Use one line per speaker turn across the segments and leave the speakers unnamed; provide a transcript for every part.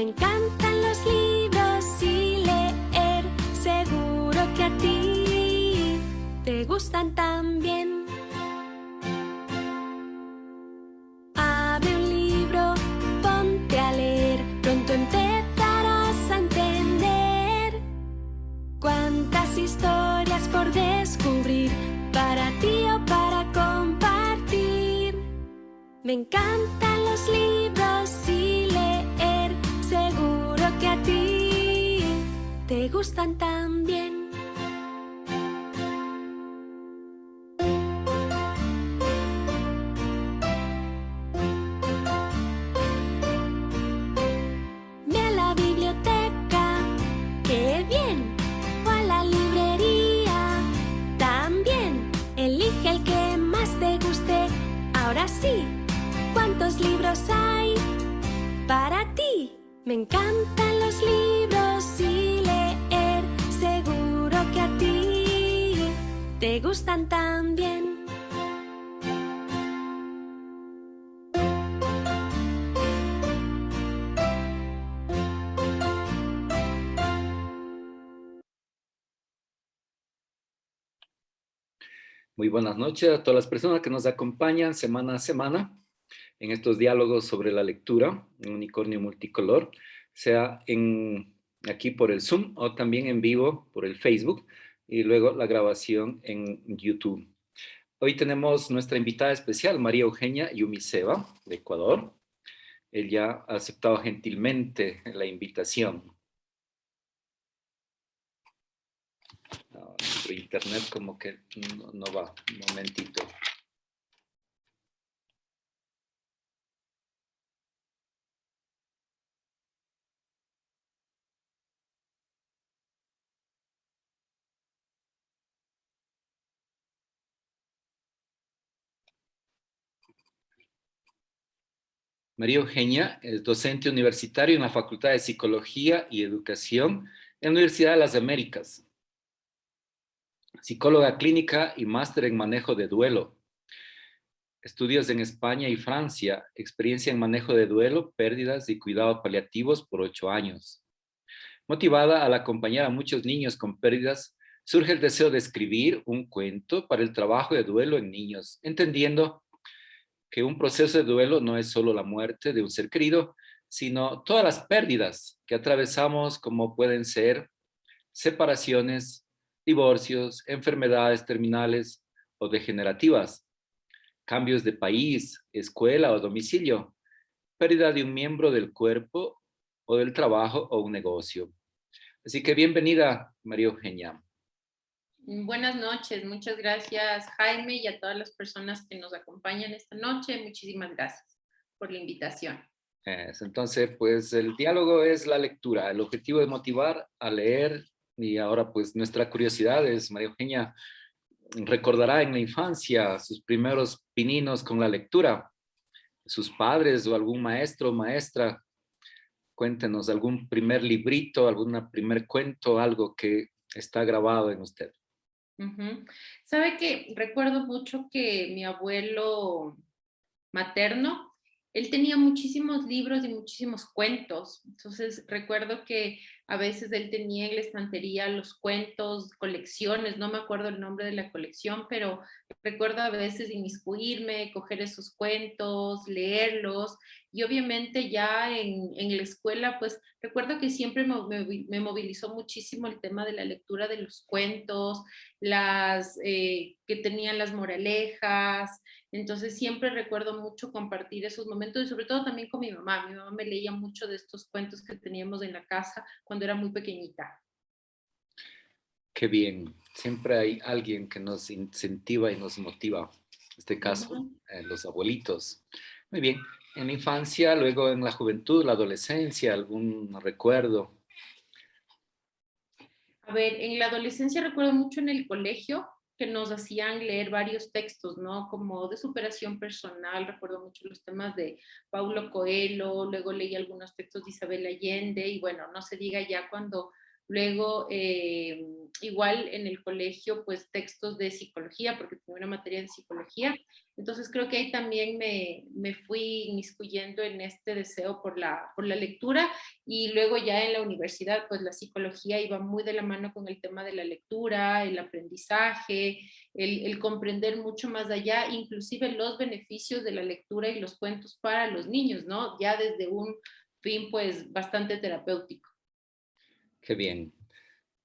Me encantan los libros y leer, seguro que a ti te gustan también. Abre un libro, ponte a leer, pronto empezarás a entender cuántas historias por descubrir, para ti o para compartir. Me encantan los libros y leer, seguro que a ti te gustan también. Ve a la biblioteca, ¡qué bien! O a la librería, también. Elige el que más te guste. Ahora sí, ¿cuántos libros hay para ti? Me encantan los libros y leer, seguro que a ti te gustan también.
Muy buenas noches a todas las personas que nos acompañan semana a semana en estos diálogos sobre la lectura, en Unicornio Multicolor, sea aquí por el Zoom o también en vivo por el Facebook y luego la grabación en YouTube. Hoy tenemos nuestra invitada especial, María Eugenia Yumiseva, de Ecuador. Ella ha aceptado gentilmente la invitación. Nuestro internet como que no va, un momentito. María Eugenia es docente universitario en la Facultad de Psicología y Educación en la Universidad de las Américas. Psicóloga clínica y máster en manejo de duelo. Estudios en España y Francia, experiencia en manejo de duelo, pérdidas y cuidados paliativos por 8 años. Motivada al acompañar a muchos niños con pérdidas, surge el deseo de escribir un cuento para el trabajo de duelo en niños, entendiendo que un proceso de duelo no es solo la muerte de un ser querido, sino todas las pérdidas que atravesamos, como pueden ser separaciones, divorcios, enfermedades terminales o degenerativas, cambios de país, escuela o domicilio, pérdida de un miembro del cuerpo o del trabajo o un negocio. Así que bienvenida, María Eugenia.
Buenas noches, muchas gracias Jaime y a todas las personas que nos acompañan esta noche. Muchísimas gracias por la invitación.
Entonces, pues el diálogo es la lectura. El objetivo es motivar a leer y ahora pues nuestra curiosidad es, María Eugenia, recordará en la infancia sus primeros pininos con la lectura, sus padres o algún maestro o maestra. Cuéntenos algún primer librito, algún primer cuento, algo que está grabado en usted.
Sabe que recuerdo mucho que mi abuelo materno, él tenía muchísimos libros y muchísimos cuentos. Entonces recuerdo que a veces él tenía en la estantería los cuentos, colecciones, no me acuerdo el nombre de la colección, pero recuerdo a veces inmiscuirme, coger esos cuentos, leerlos. Y obviamente ya en la escuela, pues recuerdo que siempre me movilizó muchísimo el tema de la lectura de los cuentos, las que tenían las moralejas. Entonces siempre recuerdo mucho compartir esos momentos y sobre todo también con mi mamá. Mi mamá me leía mucho de estos cuentos que teníamos en la casa cuando era muy pequeñita.
Qué bien. Siempre hay alguien que nos incentiva y nos motiva. En este caso,
Ujú.
los abuelitos. Muy bien. En la infancia, luego en la juventud, la adolescencia, algún recuerdo.
A ver, en la adolescencia recuerdo mucho en el colegio que nos hacían leer varios textos, ¿no? Como de superación personal, recuerdo mucho los temas de Paulo Coelho, luego leí algunos textos de Isabel Allende y bueno, no se diga ya cuando Luego, igual en el colegio, pues textos de psicología, porque tengo una materia de psicología. Entonces creo que ahí también me fui inmiscuyendo en este deseo por la lectura, y luego ya en la universidad, pues la psicología iba muy de la mano con el tema de la lectura, el aprendizaje, el comprender mucho más allá, inclusive los beneficios de la lectura y los cuentos para los niños, ¿no? Ya desde un fin pues bastante terapéutico.
Qué bien.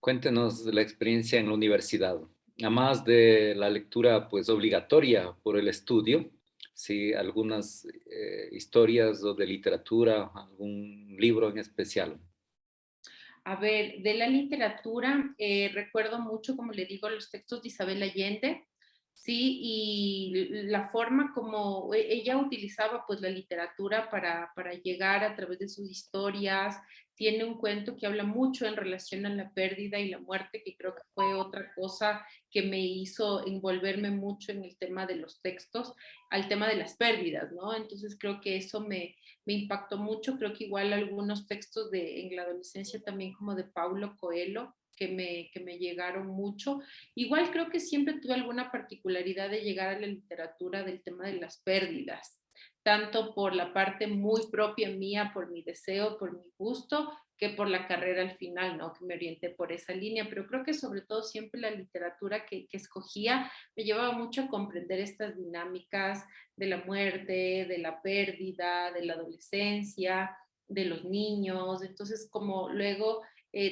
Cuéntenos de la experiencia en la universidad. Además de la lectura pues obligatoria por el estudio, sí, algunas historias o de literatura, algún libro en especial.
A ver, de la literatura, recuerdo mucho, como le digo, los textos de Isabel Allende, ¿sí? Y la forma como ella utilizaba pues la literatura para llegar a través de sus historias. Tiene un cuento que habla mucho en relación a la pérdida y la muerte, que creo que fue otra cosa que me hizo envolverme mucho en el tema de los textos, al tema de las pérdidas, ¿no? Entonces creo que eso me impactó mucho. Creo que igual algunos textos en la adolescencia también como de Paulo Coelho, que me llegaron mucho. Igual creo que siempre tuve alguna particularidad de llegar a la literatura del tema de las pérdidas, tanto por la parte muy propia mía, por mi deseo, por mi gusto, que por la carrera al final, ¿no? Que me orienté por esa línea, pero creo que sobre todo siempre la literatura que escogía me llevaba mucho a comprender estas dinámicas de la muerte, de la pérdida, de la adolescencia, de los niños. Entonces, como luego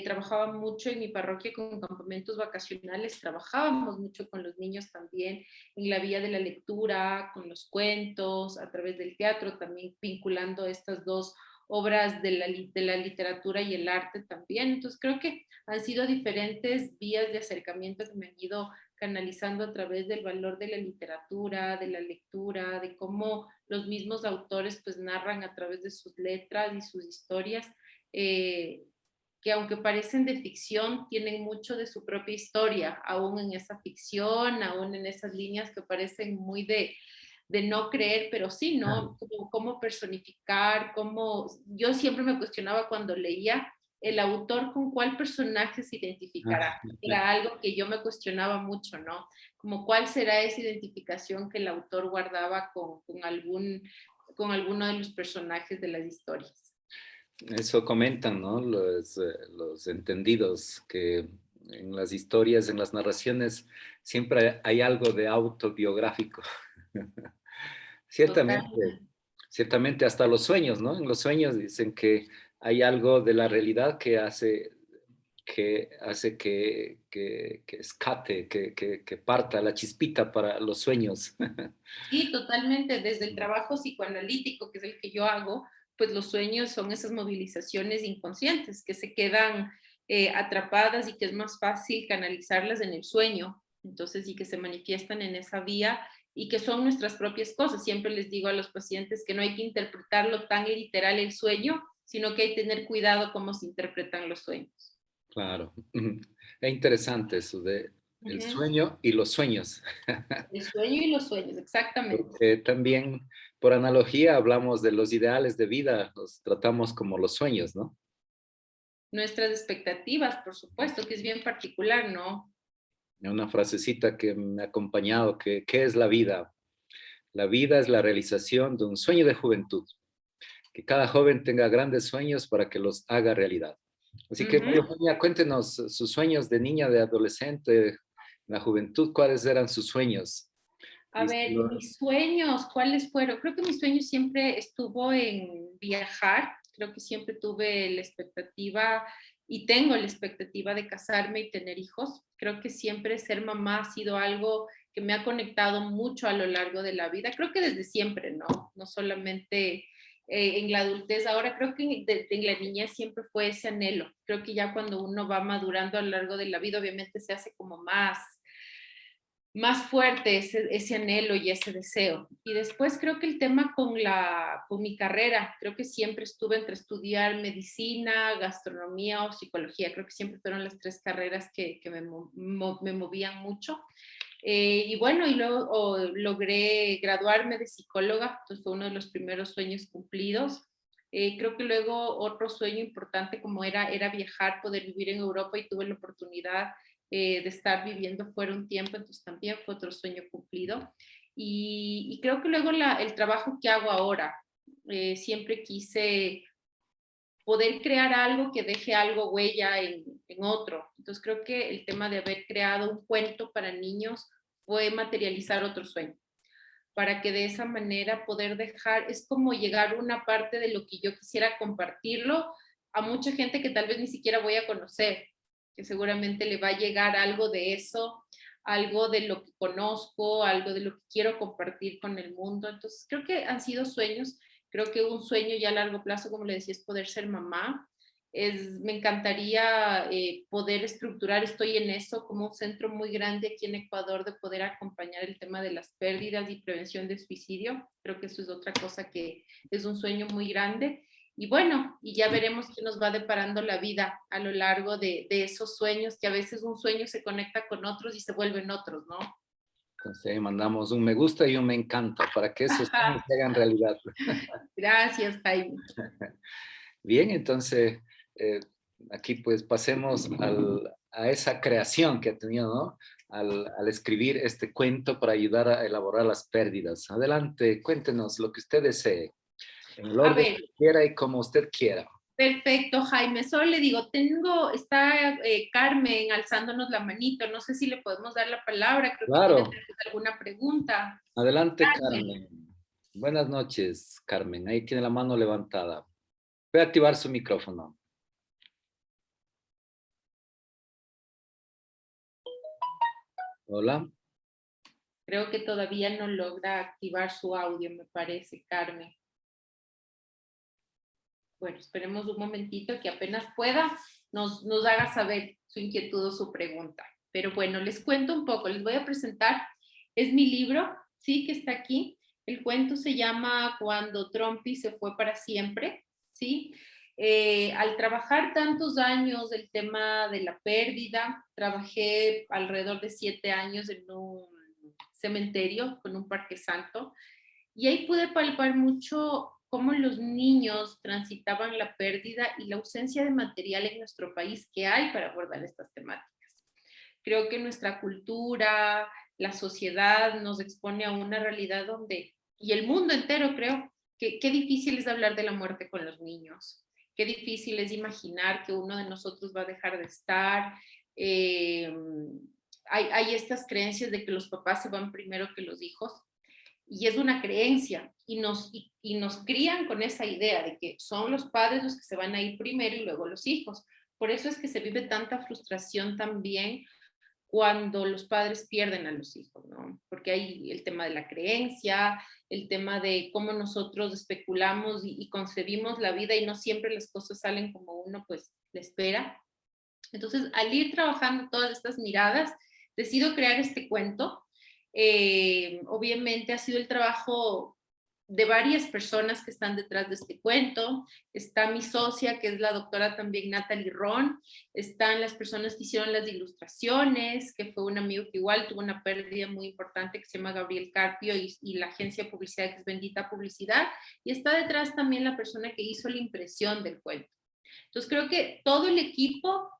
trabajaba mucho en mi parroquia con campamentos vacacionales, trabajábamos mucho con los niños también en la vía de la lectura, con los cuentos, a través del teatro, también vinculando estas dos obras de la literatura y el arte también. Entonces creo que han sido diferentes vías de acercamiento que me han ido canalizando a través del valor de la literatura, de la lectura, de cómo los mismos autores pues narran a través de sus letras y sus historias, que aunque parecen de ficción, tienen mucho de su propia historia, aún en esa ficción, aún en esas líneas que parecen muy de no creer, pero sí, ¿no? Cómo personificar, cómo... Yo siempre me cuestionaba cuando leía el autor con cuál personaje se identificará. Era algo que yo me cuestionaba mucho, ¿no? Como cuál será esa identificación que el autor guardaba con alguno de los personajes de las historias.
Eso comentan, ¿no? Los entendidos, que en las historias, en las narraciones, siempre hay algo de autobiográfico. Ciertamente,
Totalmente.
ciertamente hasta los sueños, ¿no? En los sueños dicen que hay algo de la realidad que escape, que parta la chispita para los sueños.
Sí, totalmente. Desde el trabajo psicoanalítico, que es el que yo hago, pues los sueños son esas movilizaciones inconscientes que se quedan atrapadas y que es más fácil canalizarlas en el sueño. Entonces, y que se manifiestan en esa vía y que son nuestras propias cosas. Siempre les digo a los pacientes que no hay que interpretarlo tan literal el sueño, sino que hay que tener cuidado cómo se interpretan los sueños.
Claro. Es interesante eso de el
Ujú.
sueño y los sueños.
El sueño y los sueños, exactamente.
Porque también, por analogía, hablamos de los ideales de vida, los tratamos como los sueños, ¿no?
Nuestras expectativas, por supuesto, que es bien particular, ¿no?
Una frasecita que me ha acompañado, que ¿qué es la vida? La vida es la realización de un sueño de juventud. Que cada joven tenga grandes sueños para que los haga realidad. Así que, María
Ujú.
Eugenia, cuéntenos sus sueños de niña, de adolescente, en la juventud, ¿cuáles eran sus sueños?
A
Y
ver, mis sueños, ¿cuáles fueron? Creo que mi sueño siempre estuvo en viajar. Creo que siempre tuve la expectativa y tengo la expectativa de casarme y tener hijos. Creo que siempre ser mamá ha sido algo que me ha conectado mucho a lo largo de la vida. Creo que desde siempre, ¿no? No solamente en la adultez. Ahora creo que en la niñez siempre fue ese anhelo. Creo que ya cuando uno va madurando a lo largo de la vida, obviamente se hace como más fuerte ese anhelo y ese deseo. Y después creo que el tema con mi carrera, creo que siempre estuve entre estudiar medicina, gastronomía o psicología. Creo que siempre fueron las tres carreras que me movían mucho. Y bueno, y luego logré graduarme de psicóloga, entonces fue uno de los primeros sueños cumplidos. Creo que luego otro sueño importante como era viajar, poder vivir en Europa y tuve la oportunidad de estar viviendo fuera un tiempo, entonces también fue otro sueño cumplido. Y creo que luego el trabajo que hago ahora, siempre quise poder crear algo que deje algo huella en otro. Entonces creo que el tema de haber creado un cuento para niños fue materializar otro sueño, para que de esa manera poder dejar, es como llegar una parte de lo que yo quisiera compartirlo a mucha gente que tal vez ni siquiera voy a conocer, que seguramente le va a llegar algo de eso, algo de lo que conozco, algo de lo que quiero compartir con el mundo. Entonces creo que han sido sueños. Creo que un sueño ya a largo plazo, como le decía, es poder ser mamá. Me encantaría poder estructurar, estoy en eso, como un centro muy grande aquí en Ecuador de poder acompañar el tema de las pérdidas y prevención de suicidio. Creo que eso es otra cosa que es un sueño muy grande. Y bueno, y ya veremos qué nos va deparando la vida a lo largo de esos sueños, que a veces un sueño se conecta con otros y se vuelven otros, ¿no?
Entonces mandamos un me gusta y un me encanta para que esos sueños se hagan realidad.
Gracias, Jaime.
Bien, entonces aquí pues pasemos a esa creación que ha tenido, ¿no? Al escribir este cuento para ayudar a elaborar las pérdidas. Adelante, cuéntenos lo que usted desee, en el
A
orden
ver,
que quiera y como usted quiera.
perfecto, Jaime. Solo le digo, está Carmen alzándonos la manito. No sé si le podemos dar la palabra. Creo que tiene
Claro,
tal vez alguna pregunta.
adelante,
Carmen,
Carmen. Buenas noches, Carmen. Ahí tiene la mano levantada. Voy a activar su micrófono. Hola.
creo que todavía no logra activar su audio, me parece, Carmen. Bueno, esperemos un momentito que apenas pueda nos haga saber su inquietud o su pregunta. Pero bueno, les cuento un poco, les voy a presentar. Es mi libro, sí, que está aquí. El cuento se llama Cuando Trumpy se fue para siempre, ¿sí? Al trabajar tantos años el tema de la pérdida, trabajé alrededor de 7 años en un cementerio con un parque santo y ahí pude palpar mucho cómo los niños transitaban la pérdida y la ausencia de material en nuestro país que hay para abordar estas temáticas. Creo que nuestra cultura, la sociedad nos expone a una realidad donde, y el mundo entero creo, que qué difícil es hablar de la muerte con los niños, qué difícil es imaginar que uno de nosotros va a dejar de estar. Eh, hay estas creencias de que los papás se van primero que los hijos y es una creencia y nos crían con esa idea de que son los padres los que se van a ir primero y luego los hijos. Por eso es que se vive tanta frustración también cuando los padres pierden a los hijos, ¿no? Porque hay el tema de la creencia, el tema de cómo nosotros especulamos y concebimos la vida y no siempre las cosas salen como uno pues le espera. Entonces, al ir trabajando todas estas miradas, decido crear este cuento. Obviamente ha sido el trabajo de varias personas que están detrás de este cuento. Está mi socia, que es la doctora también Natalie Ron. Están las personas que hicieron las ilustraciones, que fue un amigo que igual tuvo una pérdida muy importante, que se llama Gabriel Carpio, y la agencia de publicidad, que es Bendita Publicidad. Y está detrás también la persona que hizo la impresión del cuento. Entonces creo que todo el equipo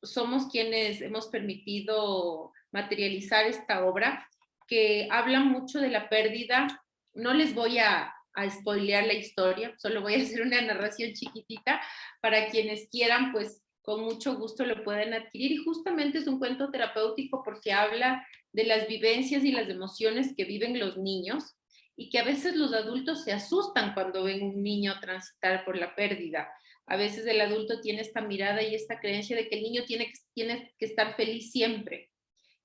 somos quienes hemos permitido materializar esta obra que habla mucho de la pérdida. No les voy a spoilear la historia, solo voy a hacer una narración chiquitita para quienes quieran, pues con mucho gusto lo pueden adquirir. Y justamente es un cuento terapéutico porque habla de las vivencias y las emociones que viven los niños y que a veces los adultos se asustan cuando ven un niño transitar por la pérdida. A veces el adulto tiene esta mirada y esta creencia de que el niño tiene que estar feliz siempre.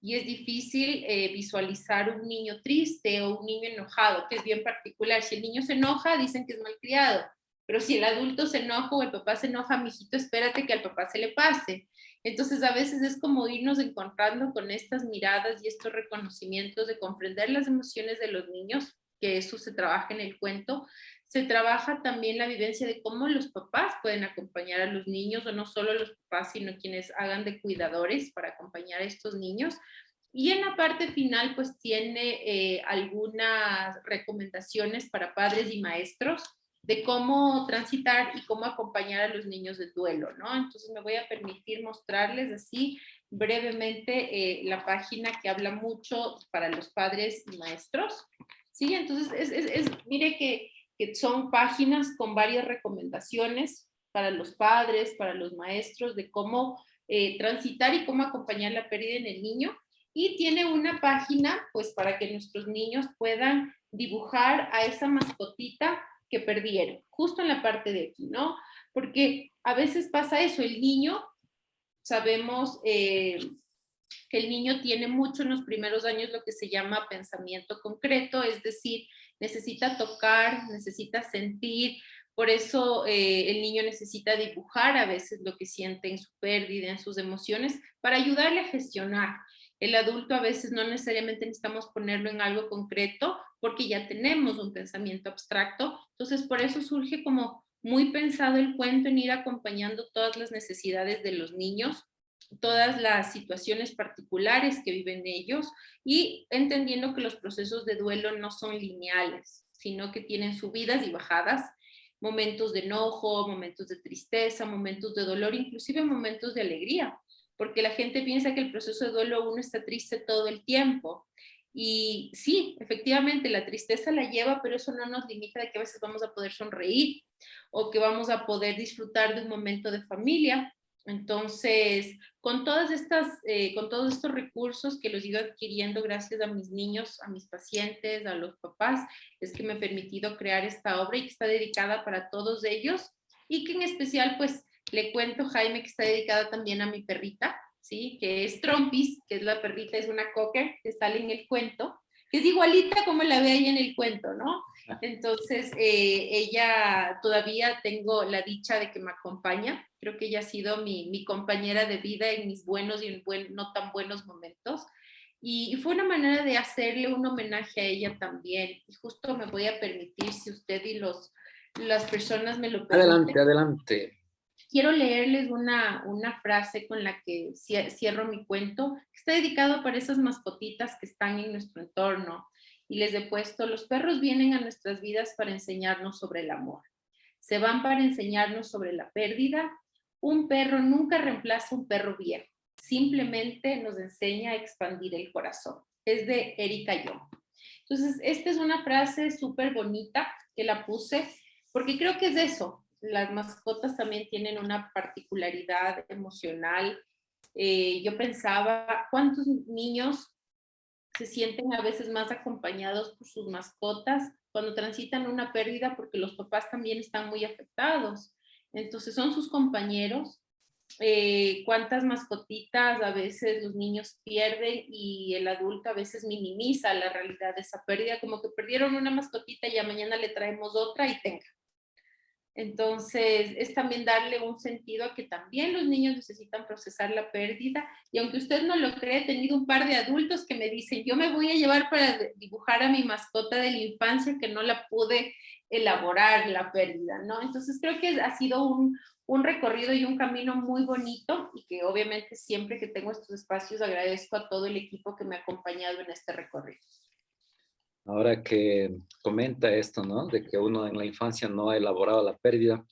Y es difícil visualizar un niño triste o un niño enojado, que es bien particular. Si el niño se enoja, dicen que es malcriado. Pero si el adulto se enoja o el papá se enoja, mijito, espérate que al papá se le pase. Entonces a veces es como irnos encontrando con estas miradas y estos reconocimientos de comprender las emociones de los niños, que eso se trabaja en el cuento. Se trabaja también la vivencia de cómo los papás pueden acompañar a los niños, o no solo los papás, sino quienes hagan de cuidadores para acompañar a estos niños. Y en la parte final, pues tiene algunas recomendaciones para padres y maestros de cómo transitar y cómo acompañar a los niños del duelo, ¿no? Entonces me voy a permitir mostrarles así brevemente la página que habla mucho para los padres y maestros, ¿sí? Entonces, mire que son páginas con varias recomendaciones para los padres, para los maestros, de cómo transitar y cómo acompañar la pérdida en el niño. Y tiene una página, pues, para que nuestros niños puedan dibujar a esa mascotita que perdieron, justo en la parte de aquí, ¿no? Porque a veces pasa eso, el niño, sabemos que el niño tiene mucho en los primeros años lo que se llama pensamiento concreto, es decir, necesita tocar, necesita sentir, por eso el niño necesita dibujar a veces lo que siente en su pérdida, en sus emociones, para ayudarle a gestionar. El adulto a veces no necesariamente necesitamos ponerlo en algo concreto porque ya tenemos un pensamiento abstracto. Entonces, por eso surge como muy pensado el cuento en ir acompañando todas las necesidades de los niños, todas las situaciones particulares que viven ellos y entendiendo que los procesos de duelo no son lineales, sino que tienen subidas y bajadas, momentos de enojo, momentos de tristeza, momentos de dolor, inclusive momentos de alegría, porque la gente piensa que el proceso de duelo uno está triste todo el tiempo. Y sí, efectivamente, la tristeza la lleva, pero eso no nos limita de que a veces vamos a poder sonreír o que vamos a poder disfrutar de un momento de familia. Entonces, con todas con todos estos recursos que los he ido adquiriendo gracias a mis niños, a mis pacientes, a los papás, es que me he permitido crear esta obra y que está dedicada para todos ellos y que en especial, pues, le cuento, Jaime, que está dedicada también a mi perrita, ¿sí? Que es Trompis, que es la perrita, es una cocker que sale en el cuento, que es igualita como la ve ahí en el cuento, ¿no? Entonces, ella todavía tengo la dicha de que me acompaña. Creo que ella ha sido mi compañera de vida en mis buenos y en no tan buenos momentos. Y fue una manera de hacerle un homenaje a ella también. Y justo me voy a permitir, si usted y las personas me lo permiten.
Adelante, adelante.
Quiero leerles una frase con la que cierro mi cuento, que está dedicado para esas mascotitas que están en nuestro entorno. Y les he puesto, los perros vienen a nuestras vidas para enseñarnos sobre el amor. Se van para enseñarnos sobre la pérdida. Un perro nunca reemplaza un perro viejo. Simplemente nos enseña a expandir el corazón. Es de Erika Young. Entonces, esta es una frase súper bonita que la puse porque creo que es eso. Las mascotas también tienen una particularidad emocional. Yo pensaba, ¿cuántos niños se sienten a veces más acompañados por sus mascotas cuando transitan una pérdida porque los papás también están muy afectados? Entonces son sus compañeros. Cuántas mascotitas a veces los niños pierden y el adulto a veces minimiza la realidad de esa pérdida, como que perdieron una mascotita y ya mañana le traemos otra y tenga. Entonces, es también darle un sentido a que también los niños necesitan procesar la pérdida. Y aunque usted no lo cree, he tenido un par de adultos que me dicen, yo me voy a llevar para dibujar a mi mascota de la infancia que no la pude elaborar la pérdida, ¿no? Entonces, creo que ha sido un recorrido y un camino muy bonito y que obviamente siempre que tengo estos espacios agradezco a todo el equipo que me ha acompañado en este recorrido.
Ahora que comenta esto, ¿no? De que uno en la infancia no ha elaborado la pérdida,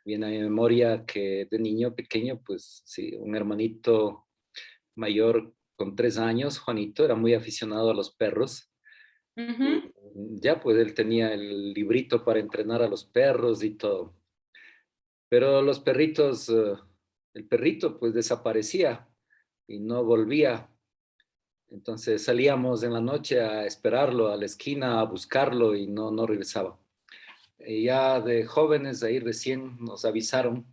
viene a mi memoria que de niño pequeño, pues sí, un hermanito mayor con 3 años, Juanito, era muy aficionado a los perros.
Uh-huh.
Ya, pues él tenía el librito para entrenar a los perros y todo. Pero los perritos, el perrito pues desaparecía y no volvía. Entonces salíamos en la noche a esperarlo a la esquina, a buscarlo y no regresaba. Y ya de jóvenes ahí recién nos avisaron,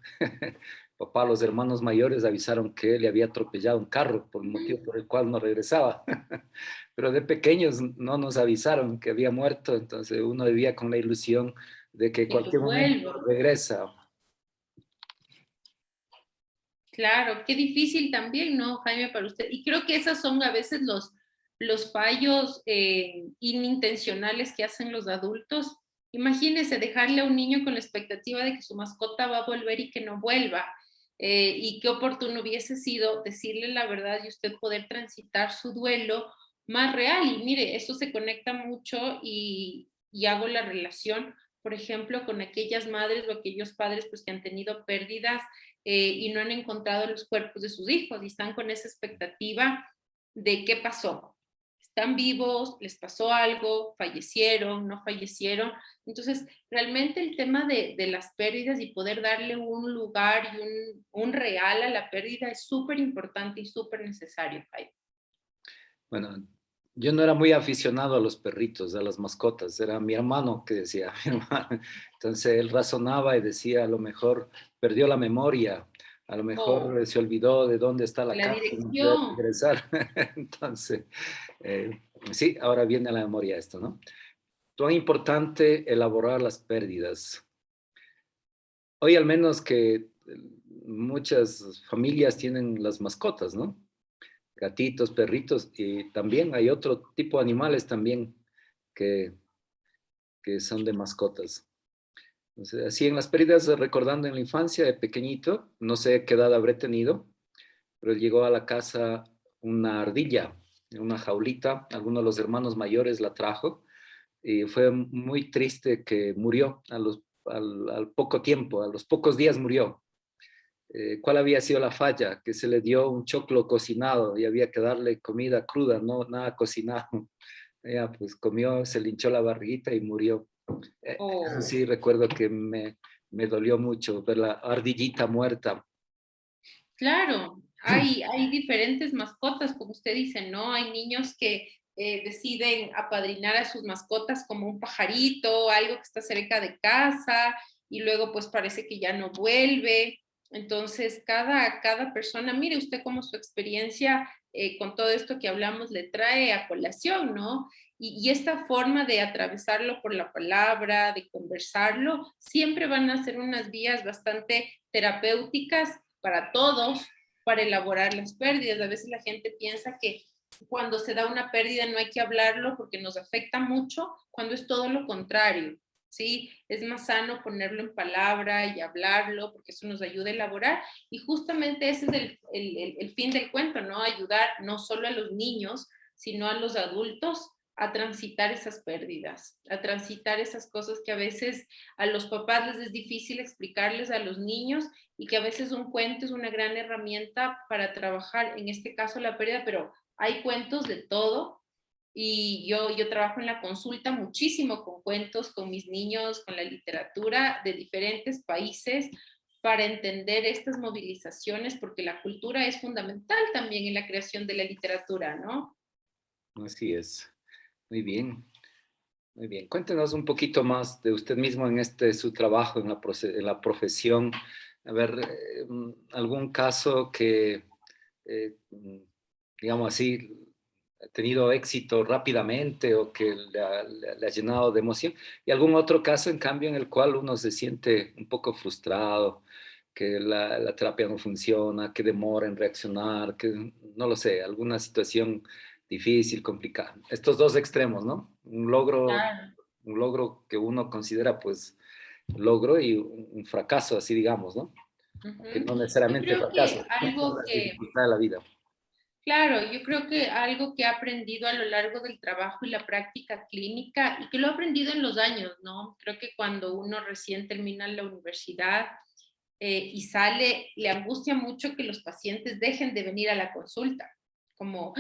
papá, los hermanos mayores avisaron que le había atropellado un carro por el motivo por el cual no regresaba. Pero de pequeños no nos avisaron que había muerto, entonces uno vivía con la ilusión de que en
Que
cualquier momento
vuelvo.
regresa.
Claro, qué difícil también, ¿no, Jaime, para usted? Y creo que esos son a veces los fallos inintencionales que hacen los adultos. Imagínese dejarle a un niño con la expectativa de que su mascota va a volver y que no vuelva. Y qué oportuno hubiese sido decirle la verdad y usted poder transitar su duelo más real. Y mire, eso se conecta mucho y hago la relación por ejemplo, con aquellas madres o aquellos padres pues, que han tenido pérdidas y no han encontrado los cuerpos de sus hijos y están con esa expectativa de qué pasó. ¿Están vivos? ¿Les pasó algo? ¿Fallecieron? ¿No fallecieron? Entonces, realmente el tema de las pérdidas y poder darle un lugar y un real a la pérdida es súper importante y súper necesario, Jaime.
Bueno, yo no era muy aficionado a los perritos, a las mascotas, era mi hermano que decía, mi hermano. Entonces él razonaba y decía, a lo mejor perdió la memoria, a lo mejor
Oh,
se olvidó de dónde está la
la
casa, no puede
dirección.
regresar. Entonces, sí, ahora viene a la memoria esto, ¿no? Tan importante elaborar las pérdidas. Hoy al menos que muchas familias tienen las mascotas, ¿no? Gatitos, perritos, y también hay otro tipo de animales también que, que son de mascotas. Entonces, así en las pérdidas, recordando en la infancia de pequeñito, no sé qué edad habré tenido, pero llegó a la casa una ardilla, en una jaulita, alguno de los hermanos mayores la trajo, y fue muy triste que murió al poco tiempo, a los pocos días murió. ¿Cuál había sido la falla? Que se le dio un choclo cocinado y había que darle comida cruda, no nada cocinado. Ella pues comió, se le hinchó la barriguita y murió. Eso
Oh.
sí, recuerdo que me dolió mucho ver la ardillita muerta.
Claro, hay diferentes mascotas, como usted dice, ¿no? Hay niños que deciden apadrinar a sus mascotas como un pajarito, algo que está cerca de casa, y luego pues parece que ya no vuelve. Entonces, cada persona, mire usted cómo su experiencia con todo esto que hablamos le trae a colación, ¿no? Y esta forma de atravesarlo por la palabra, de conversarlo, siempre van a ser unas vías bastante terapéuticas para todos, para elaborar las pérdidas. A veces la gente piensa que cuando se da una pérdida no hay que hablarlo porque nos afecta mucho, cuando es todo lo contrario. ¿Sí? Es más sano ponerlo en palabra y hablarlo porque eso nos ayuda a elaborar y justamente ese es el fin del cuento, ¿no? Ayudar no solo a los niños, sino a los adultos a transitar esas pérdidas, a transitar esas cosas que a veces a los papás les es difícil explicarles a los niños y que a veces un cuento es una gran herramienta para trabajar, en este caso la pérdida, pero hay cuentos de todo y yo trabajo en la consulta muchísimo con cuentos, con mis niños, con la literatura de diferentes países para entender estas movilizaciones, porque la cultura es fundamental también en la creación de la literatura, ¿no?
Así es. Muy bien, muy bien. Cuéntenos un poquito más de usted mismo en su trabajo, en la profesión. A ver, algún caso que, digamos así, ha tenido éxito rápidamente o que le ha llenado de emoción. Y algún otro caso, en cambio, en el cual uno se siente un poco frustrado, que la terapia no funciona, que demora en reaccionar, que no lo sé, alguna situación difícil, complicada. Estos dos extremos, ¿no?
Claro.
Un logro que uno considera pues logro y un fracaso, así digamos, ¿no? Que
Ujú.
no
Yo
necesariamente
creo que
fracaso, son
algo
las
que,
dificultades de la vida.
claro, yo creo que algo que he aprendido a lo largo del trabajo y la práctica clínica y que lo he aprendido en los años, ¿no? Creo que cuando uno recién termina la universidad y sale, le angustia mucho que los pacientes dejen de venir a la consulta, como,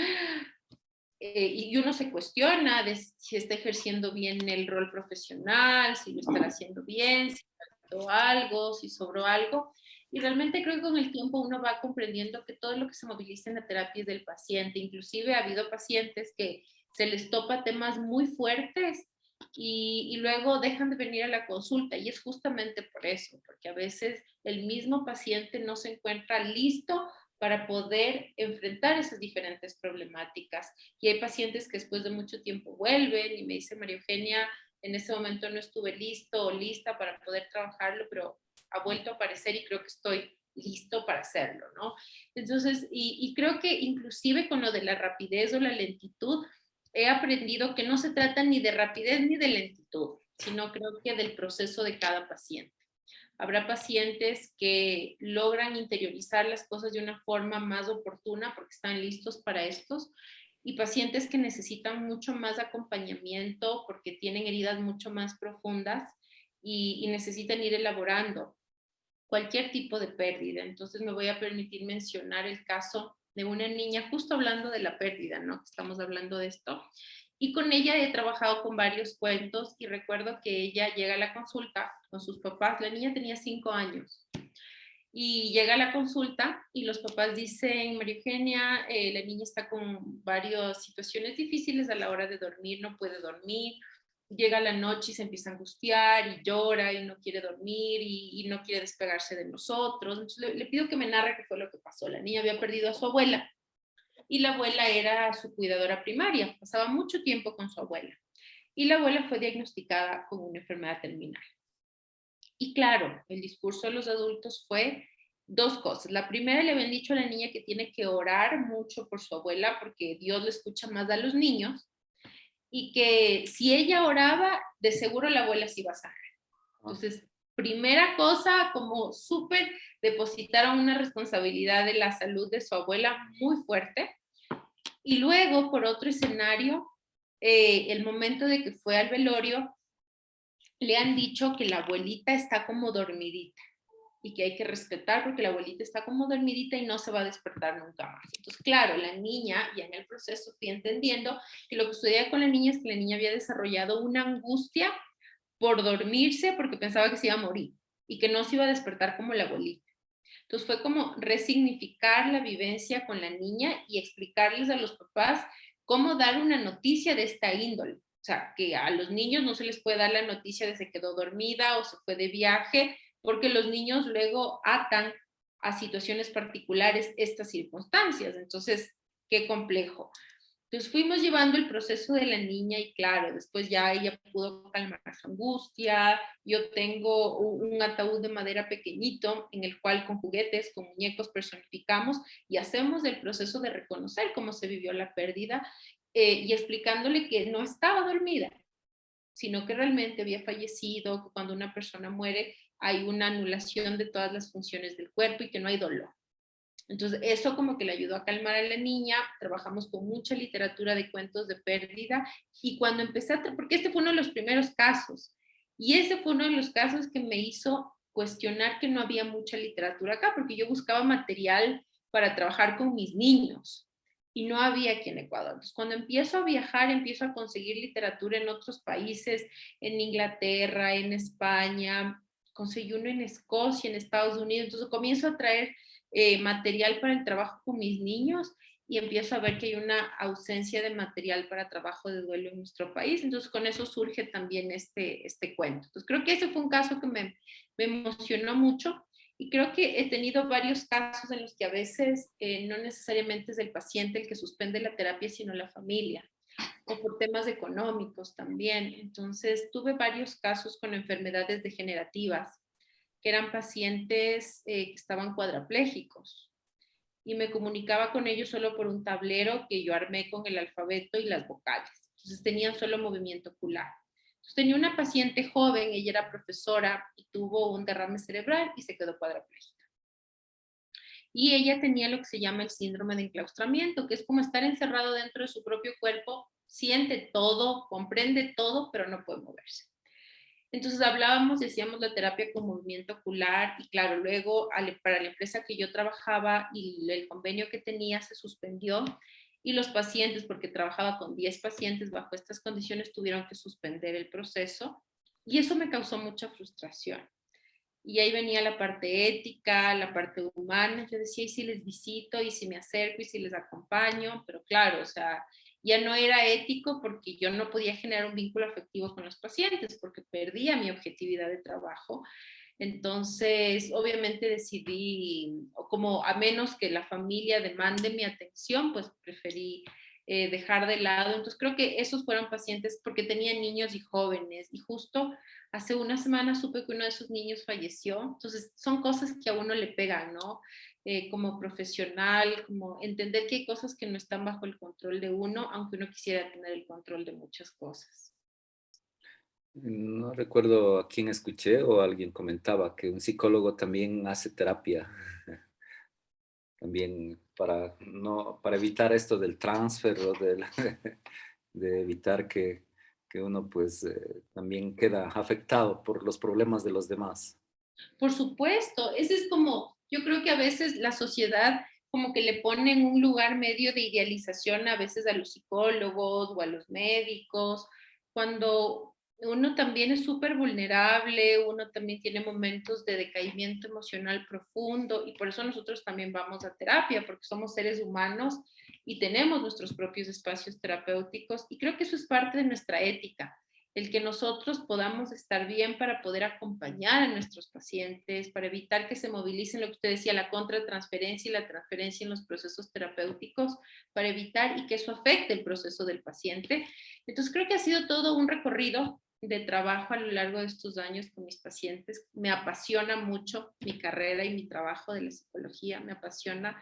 y uno se cuestiona de si está ejerciendo bien el rol profesional, si lo estará haciendo bien, si faltó algo, si sobró algo. Y realmente creo que con el tiempo uno va comprendiendo que todo lo que se moviliza en la terapia es del paciente. Inclusive ha habido pacientes que se les topa temas muy fuertes y luego dejan de venir a la consulta. Y es justamente por eso, porque a veces el mismo paciente no se encuentra listo para poder enfrentar esas diferentes problemáticas. Y hay pacientes que después de mucho tiempo vuelven y me dice María Eugenia, en ese momento no estuve listo o lista para poder trabajarlo, pero ha vuelto a aparecer y creo que estoy listo para hacerlo, ¿no? Entonces, y creo que inclusive con lo de la rapidez o la lentitud, he aprendido que no se trata ni de rapidez ni de lentitud, sino creo que del proceso de cada paciente. Habrá pacientes que logran interiorizar las cosas de una forma más oportuna porque están listos para estos y pacientes que necesitan mucho más acompañamiento porque tienen heridas mucho más profundas y necesitan ir elaborando cualquier tipo de pérdida. Entonces me voy a permitir mencionar el caso de una niña, justo hablando de la pérdida, ¿no? Estamos hablando de esto. Y con ella he trabajado con varios cuentos y recuerdo que ella llega a la consulta con sus papás. La niña tenía 5 años y llega a la consulta y los papás dicen, María Eugenia, la niña está con varias situaciones difíciles a la hora de dormir, no puede dormir, llega la noche y se empieza a angustiar y llora y no quiere dormir y no quiere despegarse de nosotros. Entonces le pido que me narre qué fue lo que pasó. La niña había perdido a su abuela y la abuela era su cuidadora primaria, pasaba mucho tiempo con su abuela. Y la abuela fue diagnosticada con una enfermedad terminal. Y claro, el discurso de los adultos fue dos cosas. La primera, le habían dicho a la niña que tiene que orar mucho por su abuela porque Dios le escucha más a los niños y que si ella oraba, de seguro la abuela se iba a sanar. Entonces, primera cosa, como súper depositaron una responsabilidad de la salud de su abuela muy fuerte. Y luego, por otro escenario, el momento de que fue al velorio, le han dicho que la abuelita está como dormidita y que hay que respetar porque la abuelita está como dormidita y no se va a despertar nunca más. Entonces, claro, la niña, ya en el proceso fui entendiendo que lo que sucedía con la niña es que la niña había desarrollado una angustia por dormirse porque pensaba que se iba a morir y que no se iba a despertar como la abuelita. Entonces fue como resignificar la vivencia con la niña y explicarles a los papás cómo dar una noticia de esta índole. O sea, que a los niños no se les puede dar la noticia de se quedó dormida o se fue de viaje, porque los niños luego atan a situaciones particulares estas circunstancias. Entonces, qué complejo. Entonces fuimos llevando el proceso de la niña y claro, después ya ella pudo calmar su angustia. Yo tengo un ataúd de madera pequeñito en el cual con juguetes, con muñecos personificamos y hacemos el proceso de reconocer cómo se vivió la pérdida y explicándole que no estaba dormida, sino que realmente había fallecido, que cuando una persona muere hay una anulación de todas las funciones del cuerpo y que no hay dolor. Entonces, eso como que le ayudó a calmar a la niña. Trabajamos con mucha literatura de cuentos de pérdida y cuando empecé porque este fue uno de los primeros casos y ese fue uno de los casos que me hizo cuestionar que no había mucha literatura acá, porque yo buscaba material para trabajar con mis niños y no había aquí en Ecuador. Entonces, cuando empiezo a viajar, empiezo a conseguir literatura en otros países, en Inglaterra, en España, conseguí uno en Escocia, en Estados Unidos. Entonces, comienzo a traer material para el trabajo con mis niños y empiezo a ver que hay una ausencia de material para trabajo de duelo en nuestro país. Entonces, con eso surge también este cuento. Entonces, creo que ese fue un caso que me emocionó mucho y creo que he tenido varios casos en los que a veces no necesariamente es el paciente el que suspende la terapia, sino la familia o por temas económicos también. Entonces, tuve varios casos con enfermedades degenerativas que eran pacientes que estaban cuadraplégicos y me comunicaba con ellos solo por un tablero que yo armé con el alfabeto y las vocales. Entonces tenían solo movimiento ocular. Entonces tenía una paciente joven, ella era profesora y tuvo un derrame cerebral y se quedó cuadraplégica. Y ella tenía lo que se llama el síndrome de enclaustramiento, que es como estar encerrado dentro de su propio cuerpo, siente todo, comprende todo, pero no puede moverse. Entonces hablábamos, decíamos la terapia con movimiento ocular y claro, luego para la empresa que yo trabajaba y el convenio que tenía se suspendió y los pacientes, porque trabajaba con 10 pacientes bajo estas condiciones, tuvieron que suspender el proceso y eso me causó mucha frustración. Y ahí venía la parte ética, la parte humana. Yo decía, ¿y si les visito? ¿Y si me acerco? ¿Y si les acompaño? Pero claro, o sea, ya no era ético porque yo no podía generar un vínculo afectivo con los pacientes porque perdía mi objetividad de trabajo. Entonces, obviamente decidí, como a menos que la familia demande mi atención, pues preferí dejar de lado. Entonces, creo que esos fueron pacientes porque tenían niños y jóvenes y justo hace una semana supe que uno de esos niños falleció. Entonces, son cosas que a uno le pegan, ¿no? Como profesional, como entender que hay cosas que no están bajo el control de uno, aunque uno quisiera tener el control de muchas cosas.
No recuerdo a quién escuché o alguien comentaba que un psicólogo también hace terapia, también para, no, para evitar esto del transfer o de evitar que que uno pues también queda afectado por los problemas de los demás.
Por supuesto, ese es como, yo creo que a veces la sociedad como que le pone en un lugar medio de idealización a veces a los psicólogos o a los médicos, cuando uno también es súper vulnerable, uno también tiene momentos de decaimiento emocional profundo y por eso nosotros también vamos a terapia, porque somos seres humanos y tenemos nuestros propios espacios terapéuticos y creo que eso es parte de nuestra ética, el que nosotros podamos estar bien para poder acompañar a nuestros pacientes, para evitar que se movilicen lo que usted decía, la contratransferencia y la transferencia en los procesos terapéuticos, para evitar y que eso afecte el proceso del paciente. Entonces creo que ha sido todo un recorrido de trabajo a lo largo de estos años con mis pacientes. Me apasiona mucho mi carrera y mi trabajo de la psicología, me apasiona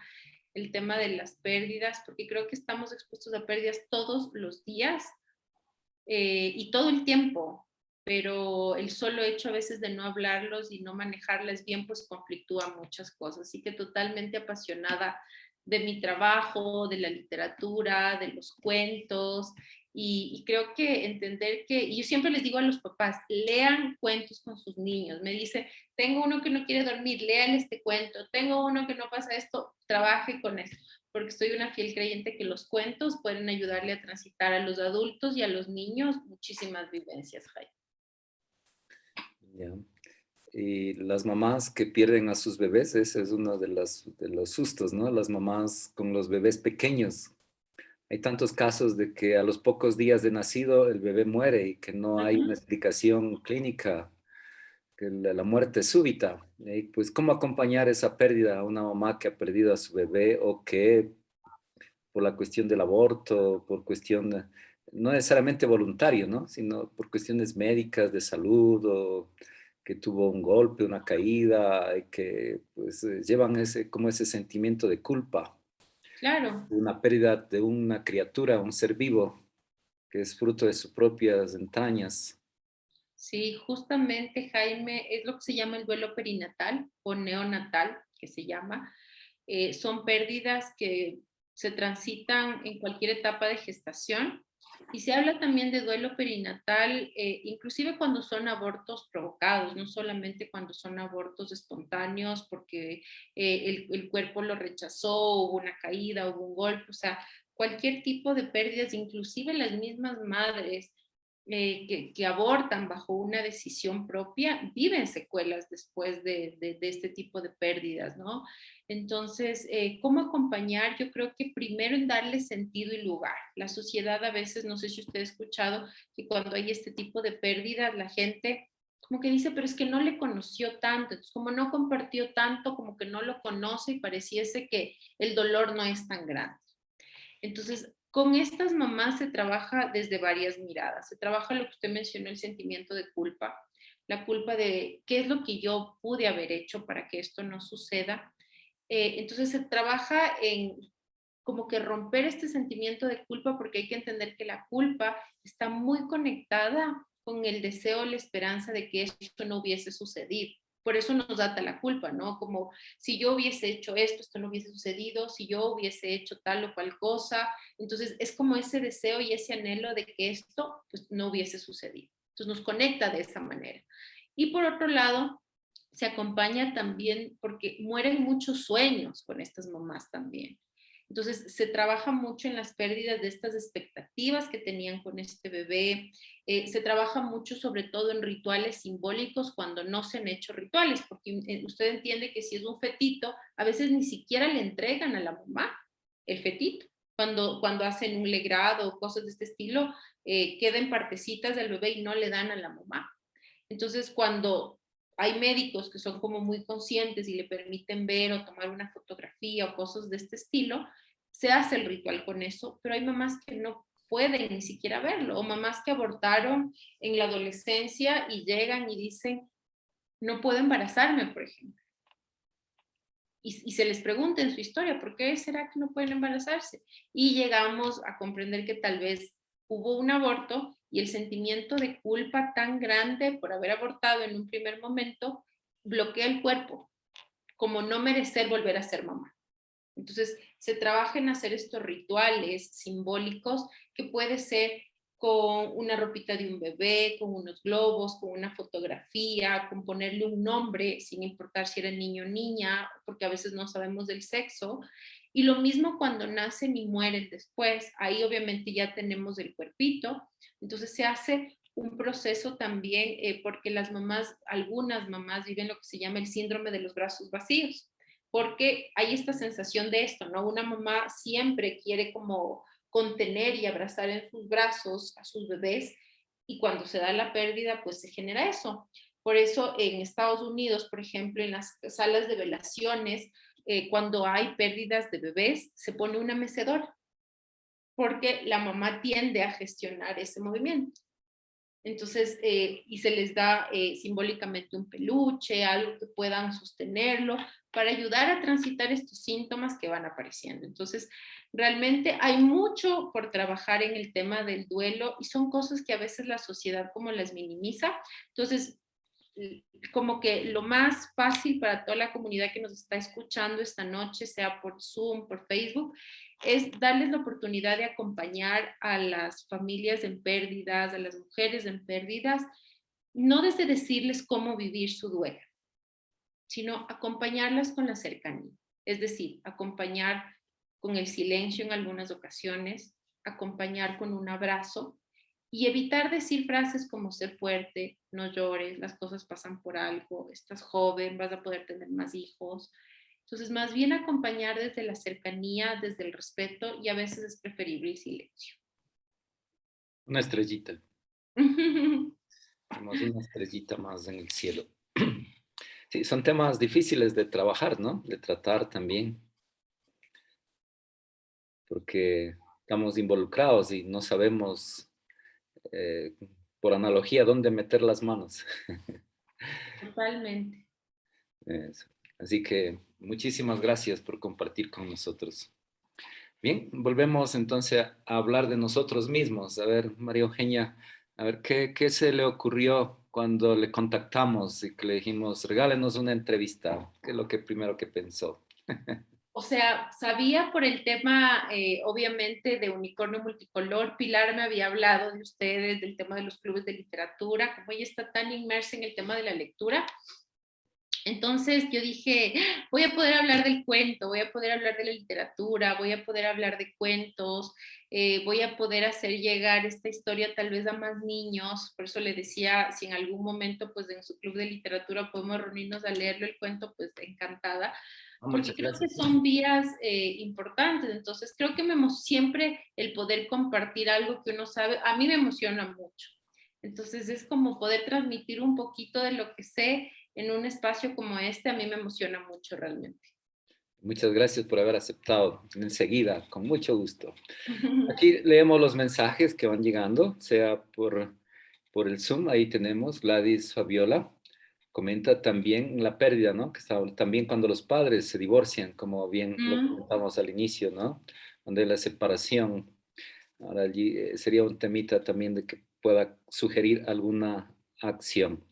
el tema de las pérdidas, porque creo que estamos expuestos a pérdidas todos los días y todo el tiempo, pero el solo hecho a veces de no hablarlos y no manejarlas bien, pues conflictúa muchas cosas. Así que totalmente apasionada de mi trabajo, de la literatura, de los cuentos, y creo que entender que, y yo siempre les digo a los papás, lean cuentos con sus niños. Me dice, tengo uno que no quiere dormir, léale este cuento, tengo uno que no pasa esto, trabaje con esto porque soy una fiel creyente que los cuentos pueden ayudarle a transitar a los adultos y a los niños muchísimas vivencias, Jaime.
Ya. Y las mamás que pierden a sus bebés, ese es uno de los sustos, ¿no? Las mamás con los bebés pequeños. Hay tantos casos de que a los pocos días de nacido el bebé muere y que no hay una explicación clínica, que la muerte es súbita. Y pues, ¿cómo acompañar esa pérdida a una mamá que ha perdido a su bebé o que por la cuestión del aborto, por cuestión no necesariamente voluntario, ¿no? Sino por cuestiones médicas, de salud o que tuvo un golpe, una caída, y que pues llevan ese, como ese sentimiento de culpa,
Claro.
una pérdida de una criatura, un ser vivo, que es fruto de sus propias entrañas.
Sí, justamente, Jaime, es lo que se llama el duelo perinatal o neonatal, que se llama. Son pérdidas que se transitan en cualquier etapa de gestación y se habla también de duelo perinatal, inclusive cuando son abortos provocados, no solamente cuando son abortos espontáneos porque el cuerpo lo rechazó, hubo una caída, hubo un golpe, o sea, cualquier tipo de pérdidas, inclusive las mismas madres que abortan bajo una decisión propia, viven secuelas después de este tipo de pérdidas, ¿no? Entonces, ¿cómo acompañar? Yo creo que primero en darle sentido y lugar. La sociedad a veces, no sé si usted ha escuchado, que cuando hay este tipo de pérdidas, la gente como que dice, pero es que no le conoció tanto, entonces como no compartió tanto, como que no lo conoce y pareciese que el dolor no es tan grande. Entonces, con estas mamás se trabaja desde varias miradas. Se trabaja lo que usted mencionó, el sentimiento de culpa, la culpa de qué es lo que yo pude haber hecho para que esto no suceda. Entonces se trabaja en como que romper este sentimiento de culpa porque hay que entender que la culpa está muy conectada con el deseo, la esperanza de que esto no hubiese sucedido. Por eso nos ata la culpa, ¿no? Como si yo hubiese hecho esto, esto no hubiese sucedido, si yo hubiese hecho tal o cual cosa. Entonces es como ese deseo y ese anhelo de que esto pues, no hubiese sucedido. Entonces nos conecta de esa manera. Y por otro lado, se acompaña también porque mueren muchos sueños con estas mamás también. Entonces, se trabaja mucho en las pérdidas de estas expectativas que tenían con este bebé. Se trabaja mucho, sobre todo, en rituales simbólicos cuando no se han hecho rituales, porque usted entiende que si es un fetito, a veces ni siquiera le entregan a la mamá el fetito. Cuando hacen un legrado o cosas de este estilo, quedan partecitas del bebé y no le dan a la mamá. Entonces, cuando hay médicos que son como muy conscientes y le permiten ver o tomar una fotografía o cosas de este estilo, se hace el ritual con eso, pero hay mamás que no pueden ni siquiera verlo, o mamás que abortaron en la adolescencia y llegan y dicen, no puedo embarazarme, por ejemplo. Y se les pregunta en su historia, ¿por qué será que no pueden embarazarse? Y llegamos a comprender que tal vez hubo un aborto y el sentimiento de culpa tan grande por haber abortado en un primer momento bloquea el cuerpo, como no merecer volver a ser mamá. Entonces, se trabaja en hacer estos rituales simbólicos que puede ser con una ropita de un bebé, con unos globos, con una fotografía, con ponerle un nombre, sin importar si era niño o niña, porque a veces no sabemos del sexo. Y lo mismo cuando nacen y mueren después, ahí obviamente ya tenemos el cuerpito, entonces se hace un proceso también, porque las mamás, algunas mamás viven lo que se llama el síndrome de los brazos vacíos, porque hay esta sensación de esto, ¿no? Una mamá siempre quiere como contener y abrazar en sus brazos a sus bebés y cuando se da la pérdida, pues se genera eso. Por eso en Estados Unidos, por ejemplo, en las salas de velaciones, cuando hay pérdidas de bebés, se pone una mecedora porque la mamá tiende a gestionar ese movimiento. Entonces, y se les da simbólicamente un peluche, algo que puedan sostenerlo, para ayudar a transitar estos síntomas que van apareciendo. Entonces, realmente hay mucho por trabajar en el tema del duelo y son cosas que a veces la sociedad como las minimiza. Entonces, como que lo más fácil para toda la comunidad que nos está escuchando esta noche, sea por Zoom, por Facebook, es darles la oportunidad de acompañar a las familias en pérdidas, a las mujeres en pérdidas, no desde decirles cómo vivir su duelo, sino acompañarlas con la cercanía. Es decir, acompañar con el silencio en algunas ocasiones, acompañar con un abrazo y evitar decir frases como ser fuerte, no llores, las cosas pasan por algo, estás joven, vas a poder tener más hijos. Entonces, más bien acompañar desde la cercanía, desde el respeto y a veces es preferible el silencio.
Una estrellita. Tenemos una estrellita más en el cielo. Sí, son temas difíciles de trabajar, ¿no? De tratar también, porque estamos involucrados y no sabemos, eh, por analogía, dónde meter las manos.
Totalmente.
Eso. Así que muchísimas gracias por compartir con nosotros. Bien, volvemos entonces a hablar de nosotros mismos. A ver, María Eugenia, a ver, ¿qué se le ocurrió cuando le contactamos y que le dijimos, regálenos una entrevista? ¿Qué es lo que primero que pensó?
O sea, sabía por el tema, obviamente, de Unicornio Multicolor. Pilar me había hablado de ustedes, del tema de los clubes de literatura, como ella está tan inmersa en el tema de la lectura. Entonces yo dije, voy a poder hablar del cuento, voy a poder hablar de la literatura, voy a poder hablar de cuentos, voy a poder hacer llegar esta historia tal vez a más niños. Por eso le decía, si en algún momento pues en su club de literatura podemos reunirnos a leerlo el cuento, pues encantada, porque
Muchas
creo que
gracias.
son vías importantes. Entonces creo que siempre el poder compartir algo que uno sabe, a mí me emociona mucho. Entonces es como poder transmitir un poquito de lo que sé en un espacio como este, a mí me emociona mucho realmente.
Muchas gracias por haber aceptado enseguida, con mucho gusto. Aquí leemos los mensajes que van llegando, sea por el Zoom, ahí tenemos Gladys Fabiola, comenta también la pérdida, ¿no? Que está, también cuando los padres se divorcian, como bien lo comentamos al inicio, ¿no? Donde la separación, ahora allí sería un temita también de que pueda sugerir alguna acción.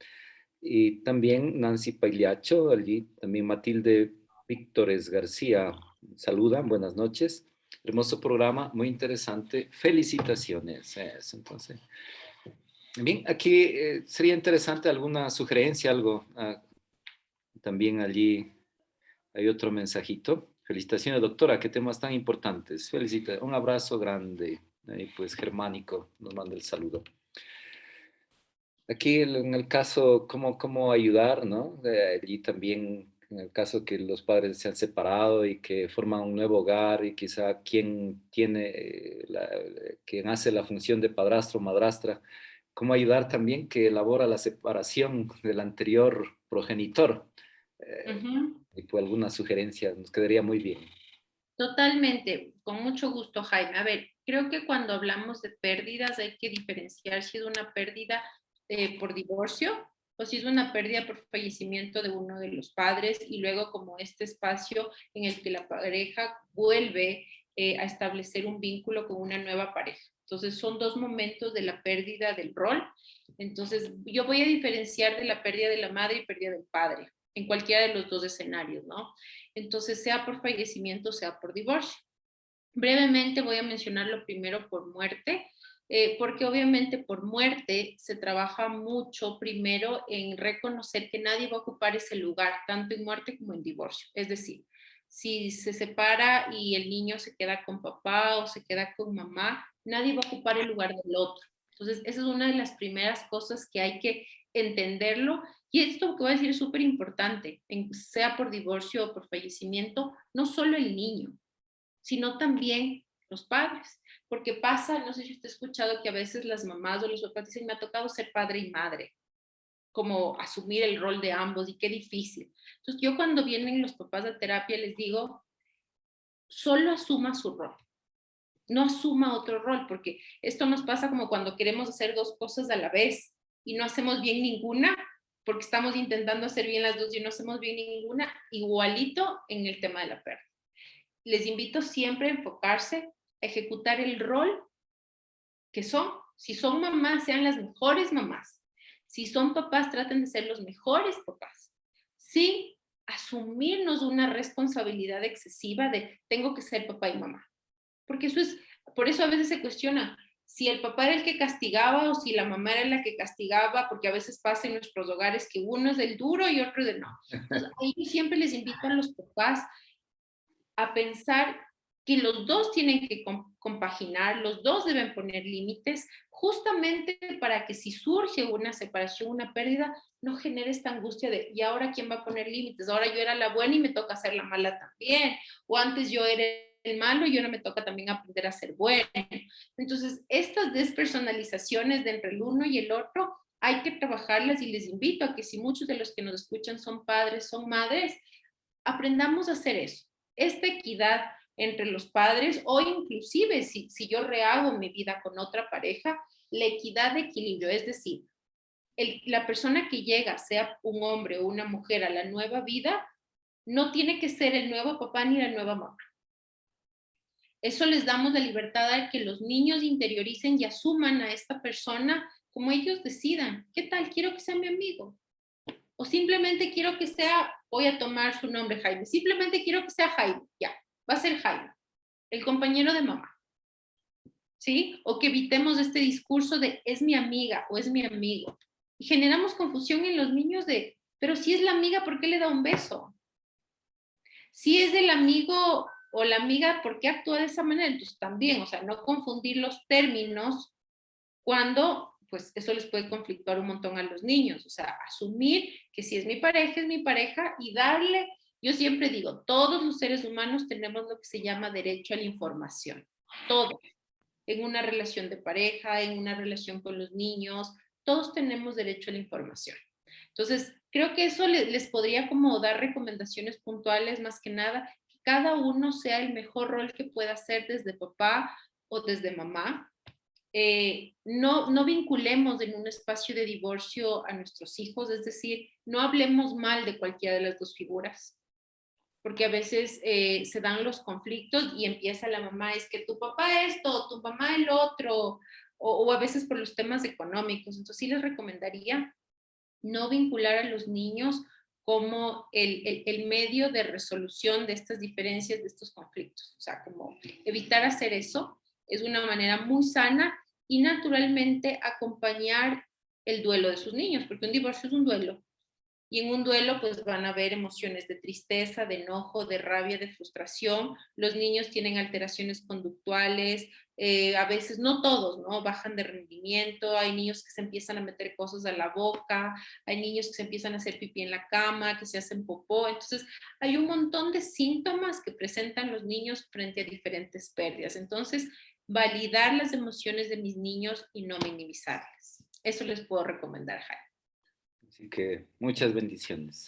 Y también Nancy Pagliaccio, allí también Matilde Víctores García, saludan, buenas noches. Hermoso programa, muy interesante. Felicitaciones. Eso, entonces. Bien, aquí sería interesante alguna sugerencia, algo. También allí hay otro mensajito. Felicitaciones, doctora, qué temas tan importantes. Felicita, un abrazo grande. Ahí pues Germánico nos manda el saludo. Aquí en el caso, ¿cómo ayudar, no? Allí también, en el caso que los padres se han separado y que forman un nuevo hogar y quizá quien hace la función de padrastro o madrastra, ¿cómo ayudar también que elabora la separación del anterior progenitor? Y pues alguna sugerencia nos quedaría muy bien.
Totalmente, con mucho gusto, Jaime. A ver, creo que cuando hablamos de pérdidas hay que diferenciar si es una pérdida por divorcio o si es una pérdida por fallecimiento de uno de los padres y luego como este espacio en el que la pareja vuelve a establecer un vínculo con una nueva pareja. Entonces son dos momentos de la pérdida del rol. Entonces yo voy a diferenciar de la pérdida de la madre y pérdida del padre en cualquiera de los dos escenarios, ¿no? Entonces, sea por fallecimiento, sea por divorcio. Brevemente voy a mencionar lo primero por muerte. porque obviamente por muerte se trabaja mucho primero en reconocer que nadie va a ocupar ese lugar, tanto en muerte como en divorcio. Es decir, si se separa y el niño se queda con papá o se queda con mamá, nadie va a ocupar el lugar del otro. Entonces, esa es una de las primeras cosas que hay que entenderlo. Y esto que voy a decir es súper importante, sea por divorcio o por fallecimiento, no solo el niño, sino también los padres. Porque pasa, no sé si usted ha escuchado que a veces las mamás o los papás dicen, me ha tocado ser padre y madre, como asumir el rol de ambos y qué difícil. Entonces yo cuando vienen los papás a terapia les digo, solo asuma su rol, no asuma otro rol, porque esto nos pasa como cuando queremos hacer dos cosas a la vez y no hacemos bien ninguna, porque estamos intentando hacer bien las dos y no hacemos bien ninguna, igualito en el tema de la pérdida. Les invito siempre a enfocarse, a ejecutar el rol que son. Si son mamás, sean las mejores mamás. Si son papás, traten de ser los mejores papás. Sin asumirnos una responsabilidad excesiva de tengo que ser papá y mamá. Porque eso es, por eso a veces se cuestiona si el papá era el que castigaba o si la mamá era la que castigaba, porque a veces pasa en nuestros hogares que uno es del duro y otro del no. Entonces, ahí yo siempre les invito a los papás a pensar que los dos tienen que compaginar, los dos deben poner límites, justamente para que si surge una separación, una pérdida, no genere esta angustia de, ¿y ahora quién va a poner límites? Ahora yo era la buena y me toca ser la mala también, o antes yo era el malo y ahora me toca también aprender a ser bueno. Entonces, estas despersonalizaciones de entre el uno y el otro, hay que trabajarlas y les invito a que si muchos de los que nos escuchan son padres, son madres, aprendamos a hacer eso. Esta equidad entre los padres o inclusive si yo rehago mi vida con otra pareja, la equidad de equilibrio, es decir, la persona que llega, sea un hombre o una mujer a la nueva vida, no tiene que ser el nuevo papá ni la nueva mamá. Eso les damos la libertad a que los niños interioricen y asuman a esta persona como ellos decidan. ¿Qué tal? Quiero que sea mi amigo. O simplemente quiero que sea, voy a tomar su nombre Jaime, simplemente quiero que sea Jaime, ya, va a ser Jaime, el compañero de mamá, ¿sí? O que evitemos este discurso de es mi amiga o es mi amigo. Y generamos confusión en los niños de, pero si es la amiga, ¿por qué le da un beso? Si es el amigo o la amiga, ¿por qué actúa de esa manera? Entonces también, o sea, no confundir los términos cuando pues eso les puede conflictuar un montón a los niños, o sea, asumir que si es mi pareja y darle, yo siempre digo, todos los seres humanos tenemos lo que se llama derecho a la información, todos, en una relación de pareja, en una relación con los niños, todos tenemos derecho a la información. Entonces, creo que eso les podría como dar recomendaciones puntuales, más que nada, que cada uno sea el mejor rol que pueda hacer desde papá o desde mamá. No vinculemos en un espacio de divorcio a nuestros hijos, es decir, no hablemos mal de cualquiera de las dos figuras, porque a veces se dan los conflictos y empieza la mamá, es que tu papá esto, tu mamá el otro, o a veces por los temas económicos. Entonces sí les recomendaría no vincular a los niños como el medio de resolución de estas diferencias, de estos conflictos. O sea, como evitar hacer eso es una manera muy sana y naturalmente acompañar el duelo de sus niños, porque un divorcio es un duelo. Y en un duelo pues van a haber emociones de tristeza, de enojo, de rabia, de frustración. Los niños tienen alteraciones conductuales, a veces no todos, ¿no? Bajan de rendimiento, hay niños que se empiezan a meter cosas a la boca, hay niños que se empiezan a hacer pipí en la cama, que se hacen popó. Entonces hay un montón de síntomas que presentan los niños frente a diferentes pérdidas. Entonces, validar las emociones de mis niños y no minimizarlas. Eso les puedo recomendar, Jaime.
Así que muchas bendiciones,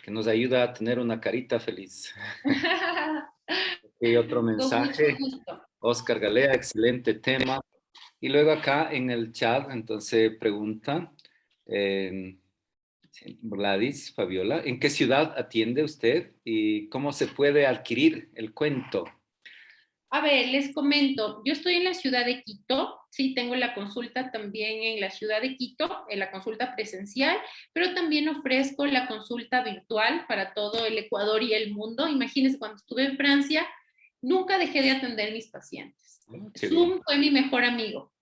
que nos ayuda a tener una carita feliz. Y otro
Con mucho
mensaje,
gusto.
Oscar Galea, excelente tema. Y luego acá en el chat, entonces pregunta, Gladys Fabiola, ¿en qué ciudad atiende usted y cómo se puede adquirir el cuento?
A ver, les comento, yo estoy en la ciudad de Quito, sí, tengo la consulta también en la ciudad de Quito, en la consulta presencial, pero también ofrezco la consulta virtual para todo el Ecuador y el mundo. Imagínense, cuando estuve en Francia, nunca dejé de atender mis pacientes.
Qué
Zoom
bien.
fue mi mejor amigo.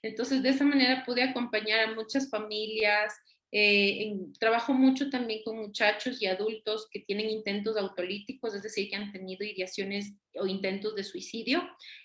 Entonces, de esa manera pude acompañar a muchas familias. Trabajo mucho también con muchachos y adultos que tienen intentos autolíticos, es decir, que han tenido ideaciones o intentos de suicidio,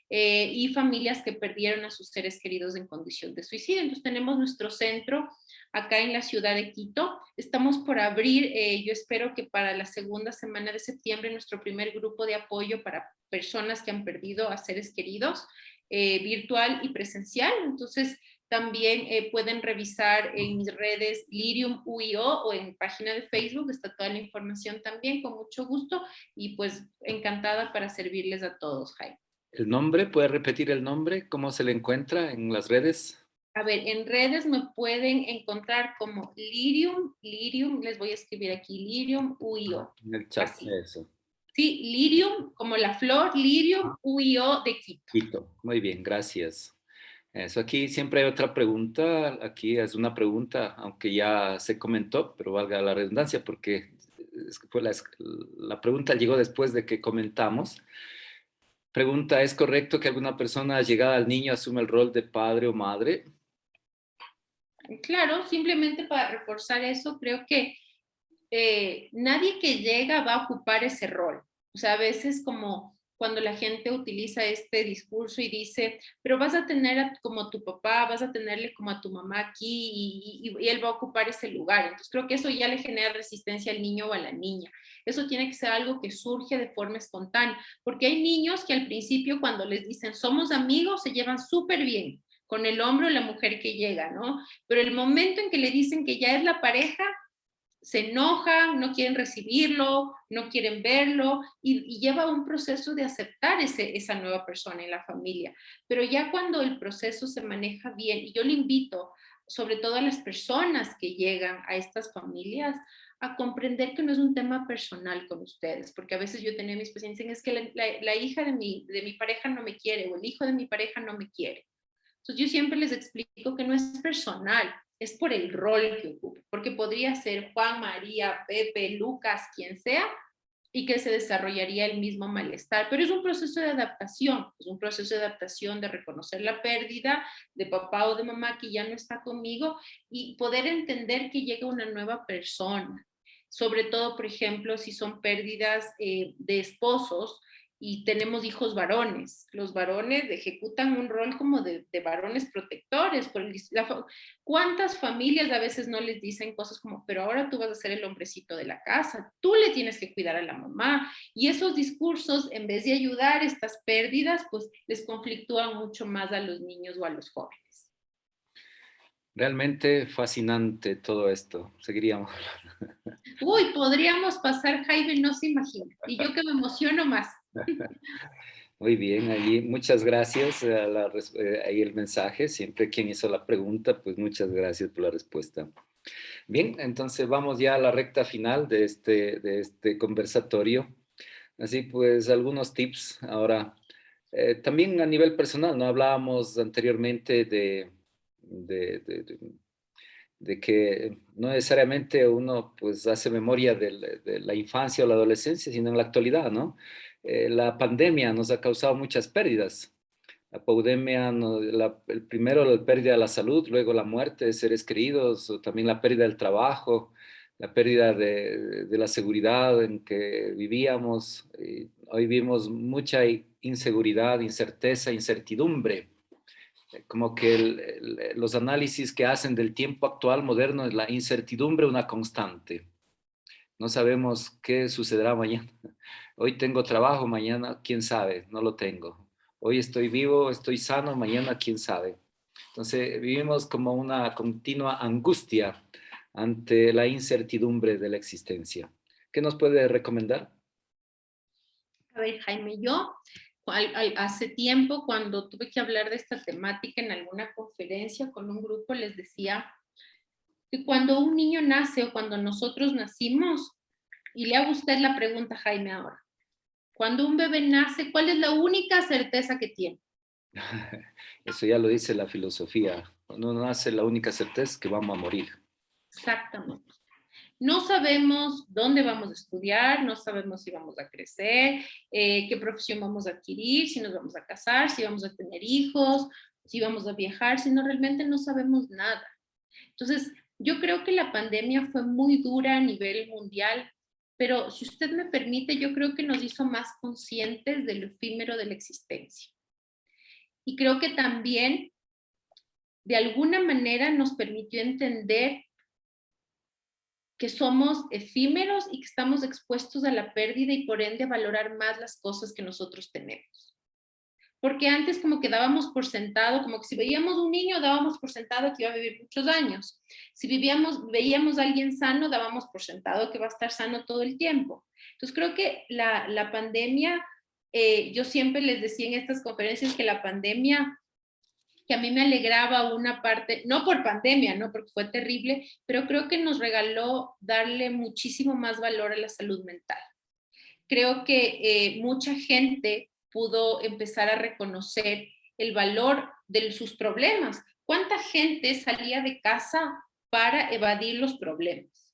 y familias que perdieron a sus seres queridos en condición de suicidio. Entonces, tenemos nuestro centro acá en la ciudad de Quito. Estamos por abrir, yo espero que para la segunda semana de septiembre, nuestro primer grupo de apoyo para personas que han perdido a seres queridos, virtual y presencial. Entonces, también pueden revisar en mis redes Lirium UIO o en mi página de Facebook, está toda la información también, con mucho gusto, y pues encantada para servirles a todos, Jaime.
¿El nombre? ¿Puede repetir el nombre? ¿Cómo se le encuentra en las redes?
A ver, en redes me pueden encontrar como Lirium, les voy a escribir aquí, Lirium UIO.
En el chat,
Así.
eso.
Sí, Lirium, como la flor, Lirium UIO de Quito.
Quito. Muy bien, gracias. Eso, aquí siempre hay otra pregunta. Aquí es una pregunta, aunque ya se comentó, pero valga la redundancia, porque fue la pregunta llegó después de que comentamos. Pregunta, ¿es correcto que alguna persona llegada al niño asume el rol de padre o madre?
Claro, simplemente para reforzar eso, creo que nadie que llega va a ocupar ese rol. O sea, a veces como cuando la gente utiliza este discurso y dice, pero vas a tener como a tu papá, vas a tenerle como a tu mamá aquí y él va a ocupar ese lugar. Entonces creo que eso ya le genera resistencia al niño o a la niña. Eso tiene que ser algo que surge de forma espontánea, porque hay niños que al principio cuando les dicen somos amigos se llevan súper bien con el hombre o la mujer que llega, ¿no? Pero el momento en que le dicen que ya es la pareja, se enojan, no quieren recibirlo, no quieren verlo y lleva un proceso de aceptar esa nueva persona en la familia. Pero ya cuando el proceso se maneja bien, y yo le invito, sobre todo a las personas que llegan a estas familias, a comprender que no es un tema personal con ustedes, porque a veces yo tenía mis pacientes, es que la hija de mi pareja no me quiere o el hijo de mi pareja no me quiere. Entonces yo siempre les explico que no es personal, es por el rol que ocupa, porque podría ser Juan, María, Pepe, Lucas, quien sea, y que se desarrollaría el mismo malestar. Pero es un proceso de adaptación, es un proceso de adaptación de reconocer la pérdida de papá o de mamá que ya no está conmigo y poder entender que llega una nueva persona. Sobre todo, por ejemplo, si son pérdidas de esposos, y tenemos hijos varones. Los varones ejecutan un rol como de varones protectores. ¿Cuántas familias a veces no les dicen cosas como, pero ahora tú vas a ser el hombrecito de la casa, tú le tienes que cuidar a la mamá? Y esos discursos, en vez de ayudar estas pérdidas, pues les conflictúan mucho más a los niños o a los jóvenes.
Realmente fascinante todo esto. Seguiríamos.
Uy, podríamos pasar, Jaime, no se imagina. Y yo que me emociono más.
Muy bien, ahí muchas gracias. Ahí el mensaje, siempre quien hizo la pregunta, pues muchas gracias por la respuesta. Bien, entonces vamos ya a la recta final de este conversatorio. Así pues, algunos tips. Ahora, también a nivel personal, ¿no? Hablábamos anteriormente de que no necesariamente uno pues hace memoria de la infancia o la adolescencia, sino en la actualidad, ¿no? La pandemia nos ha causado muchas pérdidas. La pandemia, primero la pérdida de la salud, luego la muerte de seres queridos, o también la pérdida del trabajo, la pérdida de la seguridad en que vivíamos. Hoy vivimos mucha inseguridad, incerteza, incertidumbre. Como que los análisis que hacen del tiempo actual moderno es la incertidumbre una constante. No sabemos qué sucederá mañana. Hoy tengo trabajo, mañana quién sabe, no lo tengo. Hoy estoy vivo, estoy sano, mañana quién sabe. Entonces vivimos como una continua angustia ante la incertidumbre de la existencia. ¿Qué nos puede recomendar?
A ver, Jaime, yo hace tiempo, cuando tuve que hablar de esta temática en alguna conferencia con un grupo, les decía que cuando un niño nace o cuando nosotros nacimos, y le hago a usted la pregunta, Jaime, ahora, cuando un bebé nace, ¿cuál es la única certeza que tiene?
Eso ya lo dice la filosofía. Cuando uno nace, la única certeza es que vamos a morir.
Exactamente. No sabemos dónde vamos a estudiar, no sabemos si vamos a crecer, qué profesión vamos a adquirir, si nos vamos a casar, si vamos a tener hijos. si vamos a viajar, si no, realmente no sabemos nada. Entonces, yo creo que la pandemia fue muy dura a nivel mundial, pero si usted me permite, yo creo que nos hizo más conscientes de lo efímero de la existencia. Y creo que también, de alguna manera, nos permitió entender que somos efímeros y que estamos expuestos a la pérdida y por ende valorar más las cosas que nosotros tenemos. Porque antes como que dábamos por sentado, como que si veíamos un niño dábamos por sentado que iba a vivir muchos años. Si veíamos a alguien sano, dábamos por sentado que va a estar sano todo el tiempo. Entonces creo que la pandemia, yo siempre les decía en estas conferencias que la pandemia, que a mí me alegraba una parte, no por pandemia, no porque fue terrible, pero creo que nos regaló darle muchísimo más valor a la salud mental. Creo que mucha gente pudo empezar a reconocer el valor de sus problemas. ¿Cuánta gente salía de casa para evadir los problemas?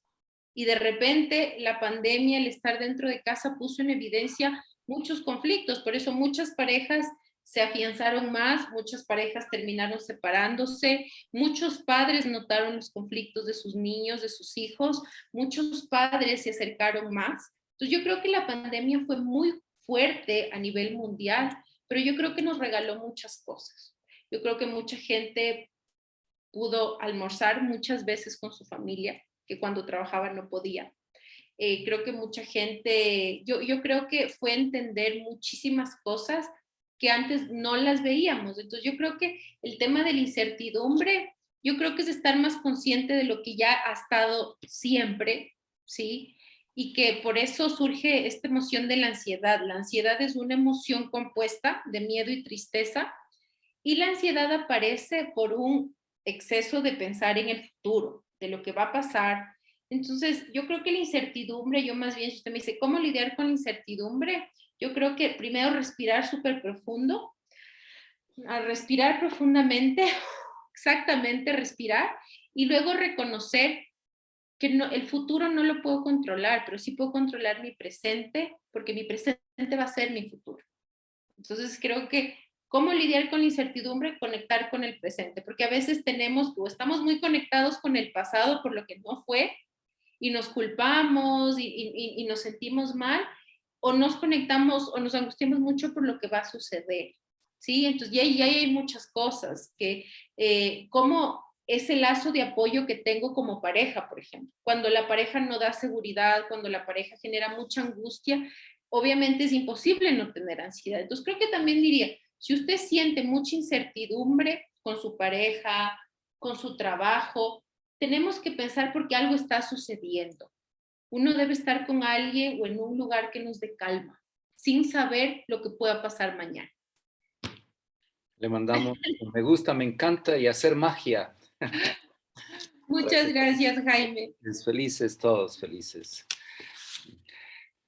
Y de repente la pandemia, el estar dentro de casa puso en evidencia muchos conflictos, por eso muchas parejas se afianzaron más, muchas parejas terminaron separándose, muchos padres notaron los conflictos de sus niños, de sus hijos, muchos padres se acercaron más. Entonces yo creo que la pandemia fue muy fuerte a nivel mundial, pero yo creo que nos regaló muchas cosas. Yo creo que mucha gente pudo almorzar muchas veces con su familia, que cuando trabajaba no podía. Creo que mucha gente, yo creo que fue entender muchísimas cosas que antes no las veíamos. Entonces yo creo que el tema de la incertidumbre, yo creo que es estar más consciente de lo que ya ha estado siempre, ¿sí? Y que por eso surge esta emoción de la ansiedad. La ansiedad es una emoción compuesta de miedo y tristeza, y la ansiedad aparece por un exceso de pensar en el futuro, de lo que va a pasar. Entonces, yo creo que la incertidumbre, yo más bien, si usted me dice, ¿cómo lidiar con la incertidumbre? Yo creo que primero respirar súper profundo, a respirar profundamente, exactamente respirar, y luego reconocer que no, el futuro no lo puedo controlar, pero sí puedo controlar mi presente, porque mi presente va a ser mi futuro. Entonces creo que cómo lidiar con la incertidumbre, conectar con el presente, porque a veces tenemos o estamos muy conectados con el pasado por lo que no fue y nos culpamos y nos sentimos mal, o nos conectamos o nos angustiamos mucho por lo que va a suceder, ¿sí? Entonces ya hay muchas cosas que, como ese lazo de apoyo que tengo como pareja, por ejemplo, cuando la pareja no da seguridad, cuando la pareja genera mucha angustia, obviamente es imposible no tener ansiedad. Entonces creo que también diría, si usted siente mucha incertidumbre con su pareja, con su trabajo, tenemos que pensar porque algo está sucediendo. Uno debe estar con alguien o en un lugar que nos dé calma, sin saber lo que pueda pasar mañana.
Le mandamos un me gusta, me encanta y hacer magia.
Muchas gracias, Jaime.
Felices, todos felices.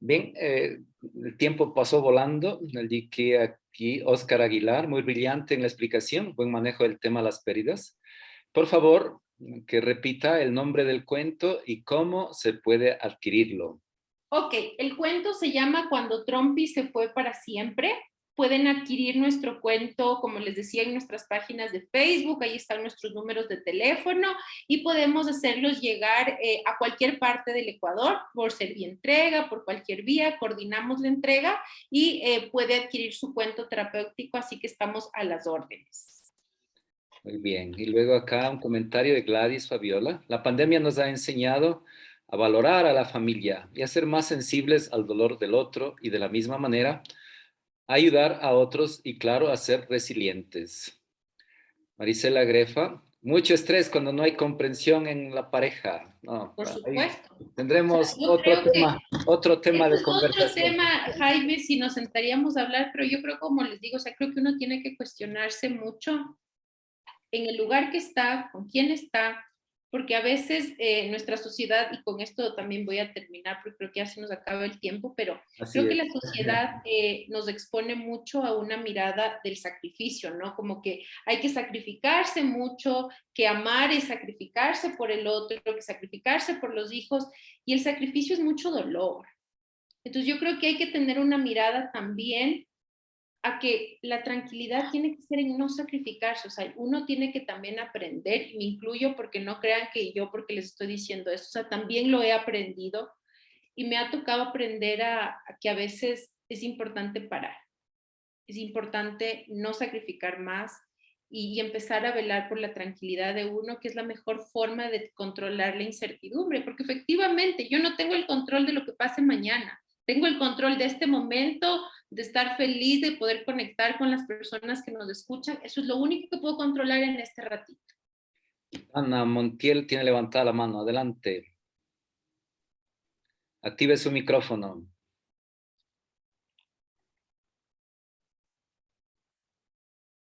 Bien, el tiempo pasó volando. El que aquí Óscar Aguilar, muy brillante en la explicación, buen manejo del tema de las pérdidas. Por favor, que repita el nombre del cuento y cómo se puede adquirirlo.
Ok, el cuento se llama Cuando Trompi se fue para siempre. Pueden adquirir nuestro cuento, como les decía, en nuestras páginas de Facebook, ahí están nuestros números de teléfono y podemos hacerlos llegar a cualquier parte del Ecuador por servientrega, por cualquier vía, coordinamos la entrega y puede adquirir su cuento terapéutico, así que estamos a las órdenes.
Muy bien, y luego acá un comentario de Gladys Fabiola. La pandemia nos ha enseñado a valorar a la familia y a ser más sensibles al dolor del otro y de la misma manera ayudar a otros y, claro, a ser resilientes. Marisela Grefa, mucho estrés cuando no hay comprensión en la pareja. No,
por supuesto.
Tendremos
O sea,
otro tema de
Otro
conversación.
tema, Jaime, si nos sentaríamos a hablar, pero yo creo, como les digo, o sea, creo que uno tiene que cuestionarse mucho en el lugar que está, con quién está, porque a veces nuestra sociedad, y con esto también voy a terminar porque creo que ya se nos acaba el tiempo, pero
Así
creo que
es.
la sociedad nos expone mucho a una mirada del sacrificio, ¿no? Como que hay que sacrificarse mucho, que amar es sacrificarse por el otro, que sacrificarse por los hijos, y el sacrificio es mucho dolor. Entonces yo creo que hay que tener una mirada también a que la tranquilidad tiene que ser en no sacrificarse, o sea, uno tiene que también aprender, y me incluyo porque no crean que yo porque les estoy diciendo esto, o sea, también lo he aprendido y me ha tocado aprender a que a veces es importante parar, es importante no sacrificar más y empezar a velar por la tranquilidad de uno, que es la mejor forma de controlar la incertidumbre, porque efectivamente yo no tengo el control de lo que pase mañana, tengo el control de este momento, de estar feliz, de poder conectar con las personas que nos escuchan. Eso es lo único que puedo controlar en este ratito.
Ana Montiel tiene levantada la mano. Adelante. Active su micrófono.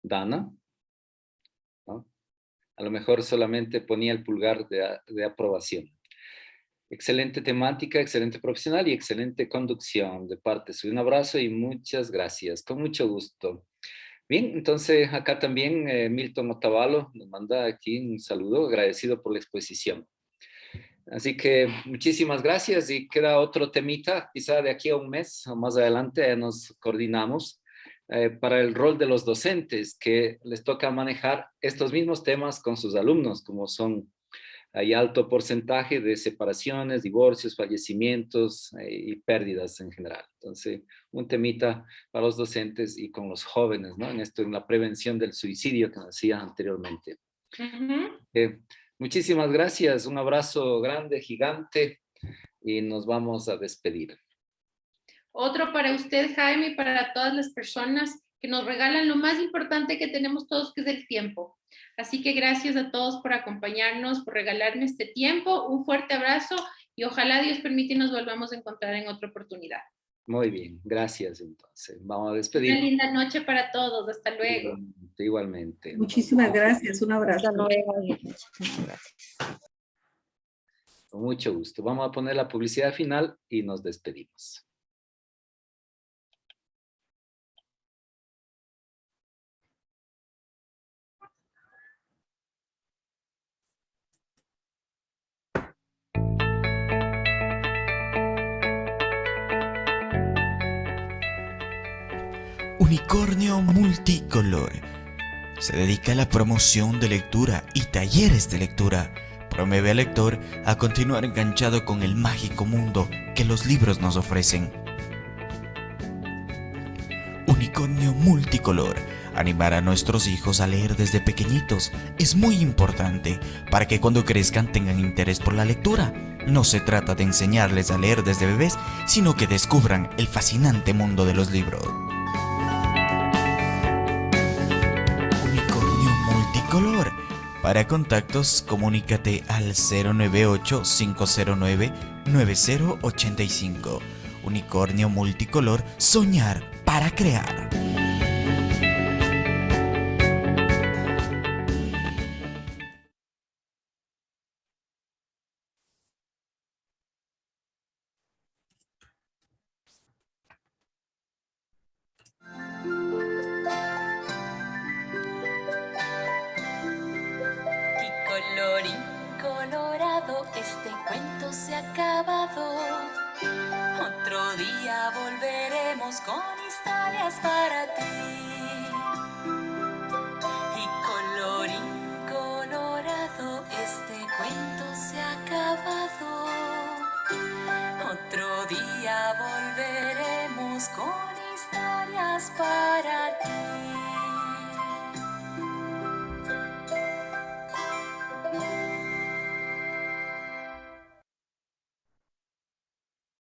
Dana. ¿No? A lo mejor solamente ponía el pulgar de aprobación. Excelente temática, excelente profesional y excelente conducción de parte suya. Un abrazo y muchas gracias. Con mucho gusto. Bien, entonces acá también Milton Otavalo nos manda aquí un saludo, agradecido por la exposición. Así que muchísimas gracias y queda otro temita, quizá de aquí a un mes o más adelante nos coordinamos para el rol de los docentes que les toca manejar estos mismos temas con sus alumnos, como son hay alto porcentaje de separaciones, divorcios, fallecimientos y pérdidas en general. Entonces, un temita para los docentes y con los jóvenes, ¿no? En esto, en la prevención del suicidio que decía anteriormente. Muchísimas gracias, un abrazo grande, gigante, y nos vamos a despedir.
Otro para usted, Jaime, y para todas las personas que nos regalan lo más importante que tenemos todos, que es el tiempo. Así que gracias a todos por acompañarnos, por regalarme este tiempo. Un fuerte abrazo y ojalá Dios permite y nos volvamos a encontrar en otra oportunidad.
Muy bien, gracias entonces. Vamos a despedir.
Una linda noche para todos. Hasta luego.
Igualmente.
Muchísimas gracias. Un abrazo.
Hasta luego. Muchísimas gracias.
Con mucho gusto. Vamos a poner la publicidad final y nos despedimos.
Unicornio Multicolor se dedica a la promoción de lectura y talleres de lectura. Promueve al lector a continuar enganchado con el mágico mundo que los libros nos ofrecen. Unicornio Multicolor. Animar a nuestros hijos a leer desde pequeñitos es muy importante para que cuando crezcan tengan interés por la lectura. No se trata de enseñarles a leer desde bebés, sino que descubran el fascinante mundo de los libros. Unicornio Multicolor. Para contactos, comunícate al 098-509-9085. Unicornio Multicolor, soñar para crear.
Colorín colorado, este cuento se ha acabado. Otro día volveremos con historias para ti.